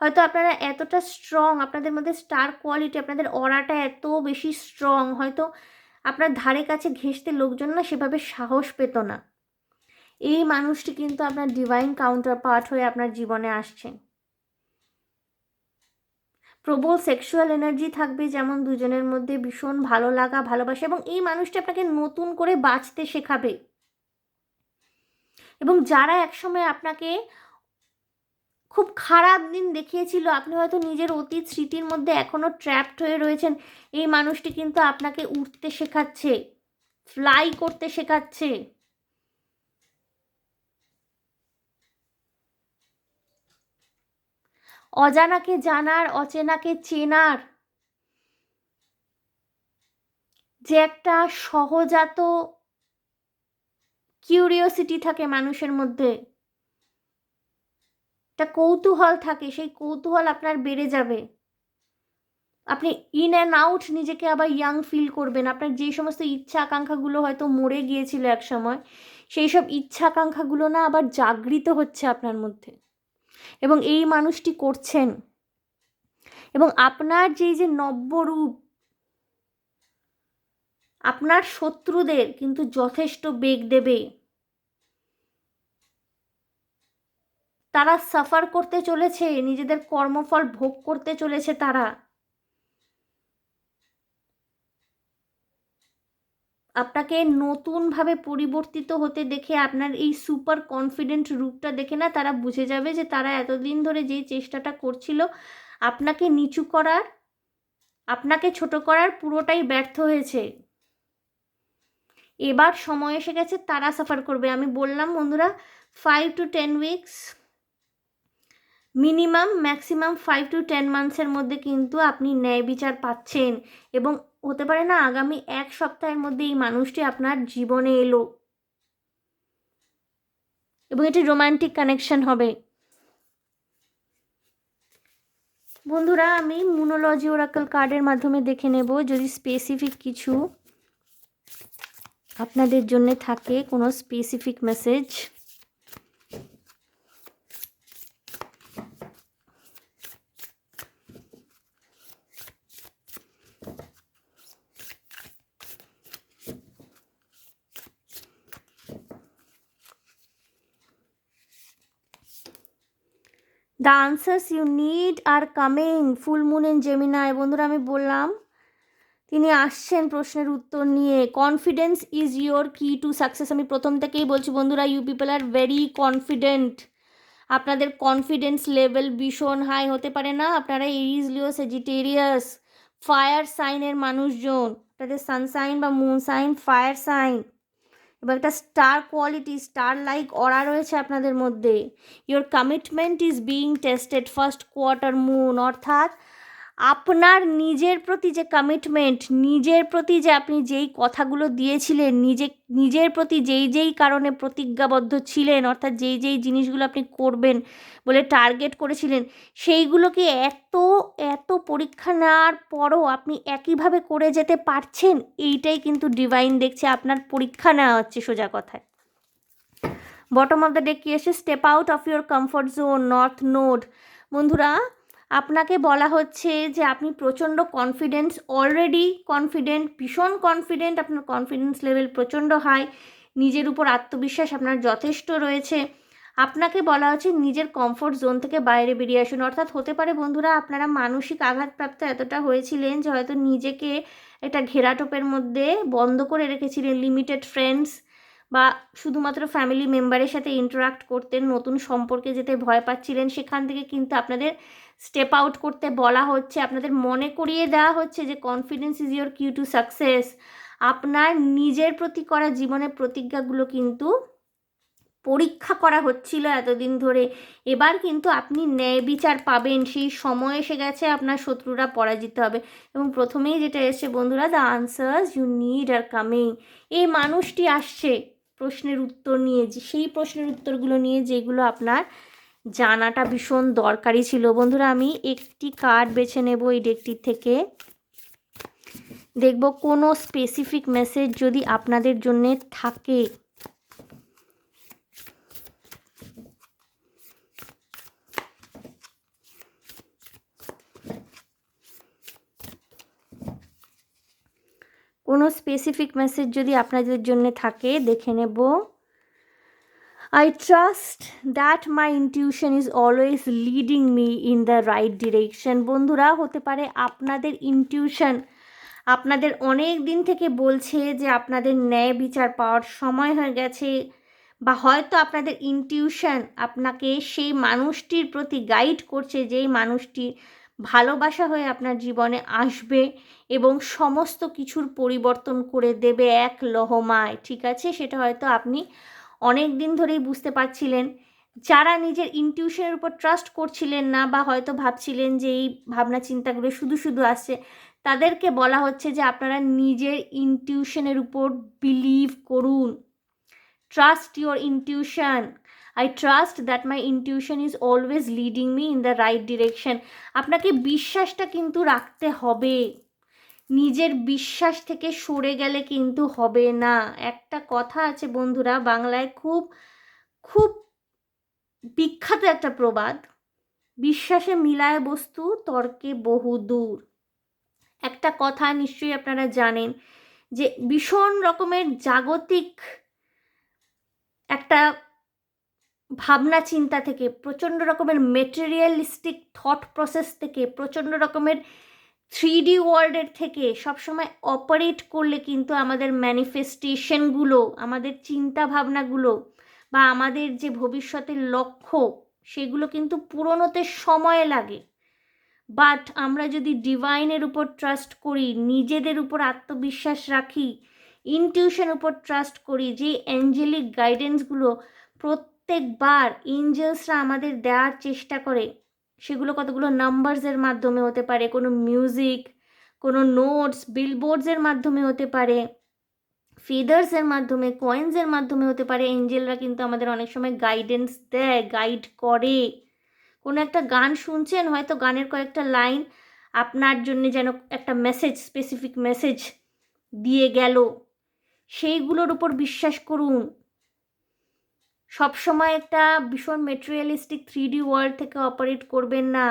হয়তো আপনারা এতটা স্ট্রং, আপনাদের মধ্যে স্টার কোয়ালিটি, আপনাদের অরাটা এত বেশি স্ট্রং, হয়তো আপনার ধারে কাছে ঘেঁষতে লোকজন না সেভাবে সাহস পেত না। এই মানুষটি কিন্তু আপনার ডিভাইন কাউন্টার পার্ট হয়ে আপনার জীবনে আসছেন। প্রবল সেক্সুয়াল এনার্জি থাকবে, যেমন দুজনের মধ্যে ভীষণ ভালো লাগা, ভালোবাসা, এবং এই মানুষটি আপনাকে নতুন করে বাঁচতে শেখাবে। এবং যারা একসময় আপনাকে খুব খারাপ দিন দেখিয়েছিল, আপনি হয়তো নিজের অতীত স্মৃতির মধ্যে এখনও ট্র্যাপড হয়ে রয়েছেন, এই মানুষটি কিন্তু আপনাকে উঠতে শেখাচ্ছে, ফ্লাই করতে শেখাচ্ছে। অজানাকে জানার, অচেনাকে চেনার যে একটা সহজাত কিউরিওসিটি থাকে মানুষের মধ্যে, একটা কৌতূহল থাকে, সেই কৌতূহল আপনার বেড়ে যাবে। আপনি ইন অ্যান্ড আউট নিজেকে আবার ইয়াং ফিল করবেন। আপনার যেই সমস্ত ইচ্ছা আকাঙ্ক্ষাগুলো হয়তো মরে গিয়েছিল এক সময়, সেই সব ইচ্ছা আকাঙ্ক্ষাগুলো না আবার জাগৃত হচ্ছে আপনার মধ্যে, এবং এই মানুষটি করছেন। এবং আপনার যেই যে নব্যরূপ, আপনার শত্রুদের কিন্তু যথেষ্ট বেগ দেবে। তারা সাফার করতে চলেছে, নিজেদের কর্মফল ভোগ করতে চলেছে তারা। আপনাকে নতুনভাবে পরিবর্তিত হতে দেখে, আপনার এই সুপার কনফিডেন্ট রূপটা দেখে না তারা বুঝে যাবে যে তারা এতদিন ধরে যেই চেষ্টাটা করছিল আপনাকে নিচু করার, আপনাকে ছোট করার, পুরোটাই ব্যর্থ হয়েছে। এবার সময় এসে গেছে তারা সাফার করবে। আমি বললাম বন্ধুরা, 5 to 10 weeks, minimum maximum 5 to 10 মান্থসের মধ্যে কিন্তু আপনি ন্যায় বিচার পাচ্ছেন। এবং হতে পারে না আগামী 1 সপ্তাহের মধ্যে এই মানুষটি আপনার জীবনে এলো, এবং এটি রোমান্টিক কানেকশন হবে। বন্ধুরা, আমি মুনোলজি ওরাকল কার্ডের মাধ্যমে দেখে নেব যদি স্পেসিফিক কিছু আপনাদের জন্য থাকে, কোনো specific message. The answers you need are coming. Full moon in Gemini. বন্ধুরা, আমি বললাম তিনি আসছেন প্রশ্নের উত্তর নিয়ে। Confidence is your key to success. আমি প্রথম থেকেই বলছি বন্ধুরা, you people are very confident. আপনাদের কনফিডেন্স লেভেল ভীষণ হাই হতে পারে না। আপনারা এরিজ, লিও, সেজিটেরিয়াস, ফায়ার সাইনের মানুষজন, আপনাদের সানসাইন বা মুন সাইন ফায়ার সাইন, এবং একটা star quality, star like aura রয়েছে আপনাদের মধ্যে। Your commitment is being tested first quarter moon, অর্থাৎ আপনার নিজের প্রতি যে কমিটমেন্ট, নিজের প্রতি যে আপনি যেই কথাগুলো দিয়েছিলেন, নিজের প্রতি যেই কারণে প্রতিজ্ঞাবদ্ধ ছিলেন, অর্থাৎ যেই জিনিসগুলো আপনি করবেন বলে টার্গেট করেছিলেন, সেইগুলোকে এত পরীক্ষা নেওয়ার পরও আপনি একইভাবে করে যেতে পারছেন, এইটাই কিন্তু ডিভাইন দেখছে। আপনার পরীক্ষা নেওয়া হচ্ছে সোজা কথায়। বটম অফ দ্য ডেক কি এসে? Step out of your comfort zone, north node. বন্ধুরা, আপনাকে বলা হচ্ছে যে আপনি প্রচণ্ড কনফিডেন্স, অলরেডি কনফিডেন্ট, ভীষণ কনফিডেন্ট, আপনার কনফিডেন্স লেভেল প্রচণ্ড হাই, নিজের উপর আত্মবিশ্বাস আপনার যথেষ্ট রয়েছে। আপনাকে বলা হচ্ছে নিজের কমফর্ট জোন থেকে বাইরে বেরিয়ে আসুন। অর্থাৎ হতে পারে বন্ধুরা, আপনারা মানসিক আঘাতপ্রাপ্ত এতটা হয়েছিলেন যে হয়তো নিজেকে একটা ঘেরাটোপের মধ্যে বন্ধ করে রেখেছিলেন, লিমিটেড ফ্রেন্ডস বা শুধুমাত্র ফ্যামিলি মেম্বারের সাথে ইন্টারাক্ট করতেন, নতুন সম্পর্কে যেতে ভয় পাচ্ছিলেন, সেখান থেকে কিন্তু আপনাদের স্টেপ আউট করতে বলা হচ্ছে। আপনাদের মনে করিয়ে দেওয়া হচ্ছে যে confidence is your key to success. আপনার নিজের প্রতি করা জীবনের প্রতিজ্ঞাগুলো কিন্তু পরীক্ষা করা হচ্ছিল এতদিন ধরে, এবার কিন্তু আপনি ন্যায় বিচার পাবেন। সেই সময় এসে গেছে, আপনার শত্রুরা পরাজিত হবে। এবং প্রথমেই যেটা এসছে বন্ধুরা, the answers you need are coming. এই মানুষটি আসছে প্রশ্নের উত্তর নিয়ে, সেই প্রশ্নের উত্তরগুলো নিয়ে যেগুলো আপনার জানাটা ভীষণ দরকারি ছিল। বন্ধুরা, আমি একটি কার্ড বেছে নেব এই ডেকটির থেকে, দেখব কোনো স্পেসিফিক মেসেজ যদি আপনাদের জন্য থাকে। কোনো স্পেসিফিক মেসেজ যদি আপনাদের জন্য থাকে, দেখে নেব। I trust that my intuition is always leading me in the right direction. বন্ধুরা, হতে পারে আপনাদের ইনটিউশন আপনাদের অনেক দিন থেকে বলছে যে আপনাদের ন্যায় বিচার পাওয়ার সময় হয়ে গেছে, বা হয়তো আপনাদের ইনটিউশন আপনাকে সেই মানুষটির প্রতি গাইড করছে, যেই মানুষটি ভালোবাসা হয়ে আপনার জীবনে আসবে এবং সমস্ত কিছুর পরিবর্তন করে দেবে এক লহমায়। ঠিক আছে, সেটা হয়তো আপনি অনেক দিন ধরেই বুঝতে পারছিলেন। যারা নিজের ইনটিউশনের উপর ট্রাস্ট করছিলেন না, বা হয়তো ভাবছিলেন যে এই ভাবনা চিন্তাগুলো শুধু শুধু আসছে, তাদেরকে বলা হচ্ছে যে আপনারা নিজের ইনটিউশনের উপর বিলিভ করুন। Trust your intuition. I trust that my intuition is always leading me in the right direction. আপনাকে বিশ্বাসটা কিন্তু রাখতে হবে, নিজের বিশ্বাস থেকে সরে গেলে কিন্তু হবে না। একটা কথা আছে বন্ধুরা, বাংলায় খুব খুব বিখ্যাত একটা প্রবাদ, বিশ্বাসে মিলায় বস্তু, তর্কে বহু দূর। একটা কথা নিশ্চয়ই আপনারা জানেন যে ভীষণ রকমের জাগতিক একটা ভাবনা চিন্তা থেকে, প্রচণ্ড রকমের মেটেরিয়ালিস্টিক থট প্রসেস থেকে, প্রচণ্ড রকমের 3D ওয়ার্ল্ডের থেকে সবসময় অপারেট করলে কিন্তু আমাদের ম্যানিফেস্টেশনগুলো, আমাদের চিন্তা ভাবনাগুলো, বা আমাদের যে ভবিষ্যতের লক্ষ্য, সেগুলো কিন্তু পূরণতে সময় লাগে। বাট আমরা যদি ডিভাইনের উপর ট্রাস্ট করি, নিজেদের উপর আত্মবিশ্বাস রাখি, ইনটিউশন উপর ট্রাস্ট করি, যে অ্যাঞ্জেলিক গাইডেন্সগুলো প্রত্যেকবার এঞ্জেলসরা আমাদের দেওয়ার চেষ্টা করে, সেগুলো কতগুলো নাম্বারসের মাধ্যমে হতে পারে, কোনো মিউজিক, কোনো নোটস, বিলবোর্ডসের মাধ্যমে হতে পারে, ফিদার্সের মাধ্যমে, কয়েন্সের মাধ্যমে হতে পারে। এঞ্জেলরা কিন্তু আমাদের অনেক সময় গাইডেন্স দেয়, গাইড করে। কোনো একটা গান শুনছেন, হয়তো গানের কয়েকটা লাইন আপনার জন্য যেন একটা মেসেজ, স্পেসিফিক মেসেজ দিয়ে গেল, সেইগুলোর উপর বিশ্বাস করুন। সবসময় একটা ভীষণ মেটেরিয়ালিস্টিক 3D ওয়ার্ল্ড থেকে অপারেট করবেন না,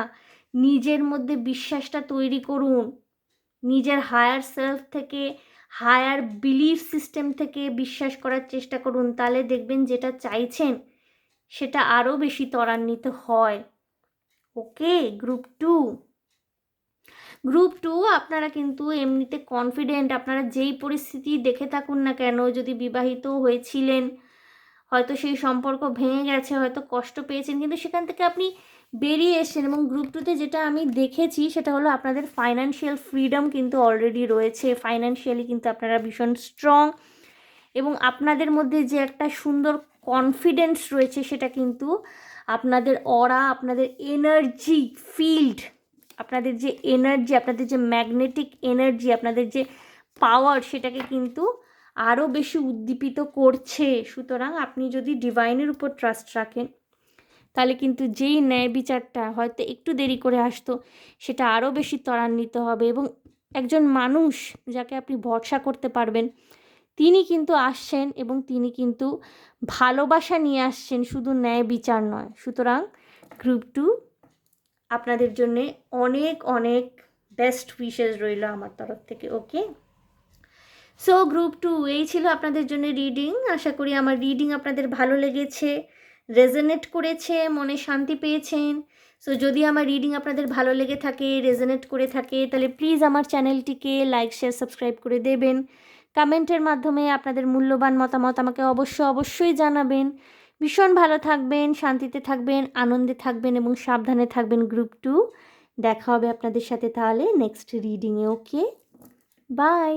নিজের মধ্যে বিশ্বাসটা তৈরি করুন, নিজের হায়ার সেলফ থেকে, হায়ার বিলিফ সিস্টেম থেকে বিশ্বাস করার চেষ্টা করুন। তাহলে দেখবেন যেটা চাইছেন সেটা আরও বেশি ত্বরান্বিত হয়। ওকে, গ্রুপ টু আপনারা কিন্তু এমনিতে কনফিডেন্ট। আপনারা যেই পরিস্থিতি দেখে থাকুন না কেন, যদি বিবাহিত হয়েছিলেন, হয়তো সেই সম্পর্ক ভেঙে গেছে, হয়তো কষ্ট পেয়েছেন, কিন্তু সেখান থেকে আপনি বেরিয়ে এসেছেন। এবং গ্রুপ টুতে যেটা আমি দেখেছি সেটা হলো আপনাদের ফাইন্যান্সিয়াল ফ্রিডম কিন্তু অলরেডি রয়েছে। ফাইন্যান্সিয়ালি কিন্তু আপনারা ভীষণ স্ট্রং, এবং আপনাদের মধ্যে যে একটা সুন্দর কনফিডেন্স রয়েছে, সেটা কিন্তু আপনাদের অরা, আপনাদের এনার্জি ফিল্ড, আপনাদের যে এনার্জি, আপনাদের যে ম্যাগনেটিক এনার্জি, আপনাদের যে পাওয়ার, সেটাকে কিন্তু আরও বেশি উদ্দীপিত করছে। সুতরাং আপনি যদি ডিভাইনের উপর ট্রাস্ট রাখেন, তাহলে কিন্তু যেই ন্যায় বিচারটা হয়তো একটু দেরি করে আসতো, সেটা আরও বেশি ত্বরান্বিত হবে। এবং একজন মানুষ যাকে আপনি ভরসা করতে পারবেন, তিনি কিন্তু আসছেন, এবং তিনি কিন্তু ভালোবাসা নিয়ে আসছেন, শুধু ন্যায় বিচার নয়। সুতরাং গ্রুপ টু, আপনাদের জন্যে অনেক অনেক বেস্ট উইশেস রইল আমার তরফ থেকে। ওকে, সো গ্রুপ টু, এই ছিল আপনাদের জন্য রিডিং। আশা করি আমার রিডিং আপনাদের ভালো লেগেছে, রেজোনেট করেছে, মনে শান্তি পেয়েছেন। সো যদি আমার রিডিং আপনাদের ভালো লেগে থাকে, রেজোনেট করে থাকে, তাহলে প্লিজ আমার চ্যানেলটিকে লাইক, শেয়ার, সাবস্ক্রাইব করে দেবেন। কমেন্টের মাধ্যমে আপনাদের মূল্যবান মতামত আমাকে অবশ্যই জানাবেন। ভীষণ ভালো থাকবেন, শান্তিতে থাকবেন, আনন্দে থাকবেন এবং সাবধানে থাকবেন গ্রুপ 2। দেখা হবে আপনাদের সাথে তাহলে নেক্সট রিডিংয়ে। Okay, by.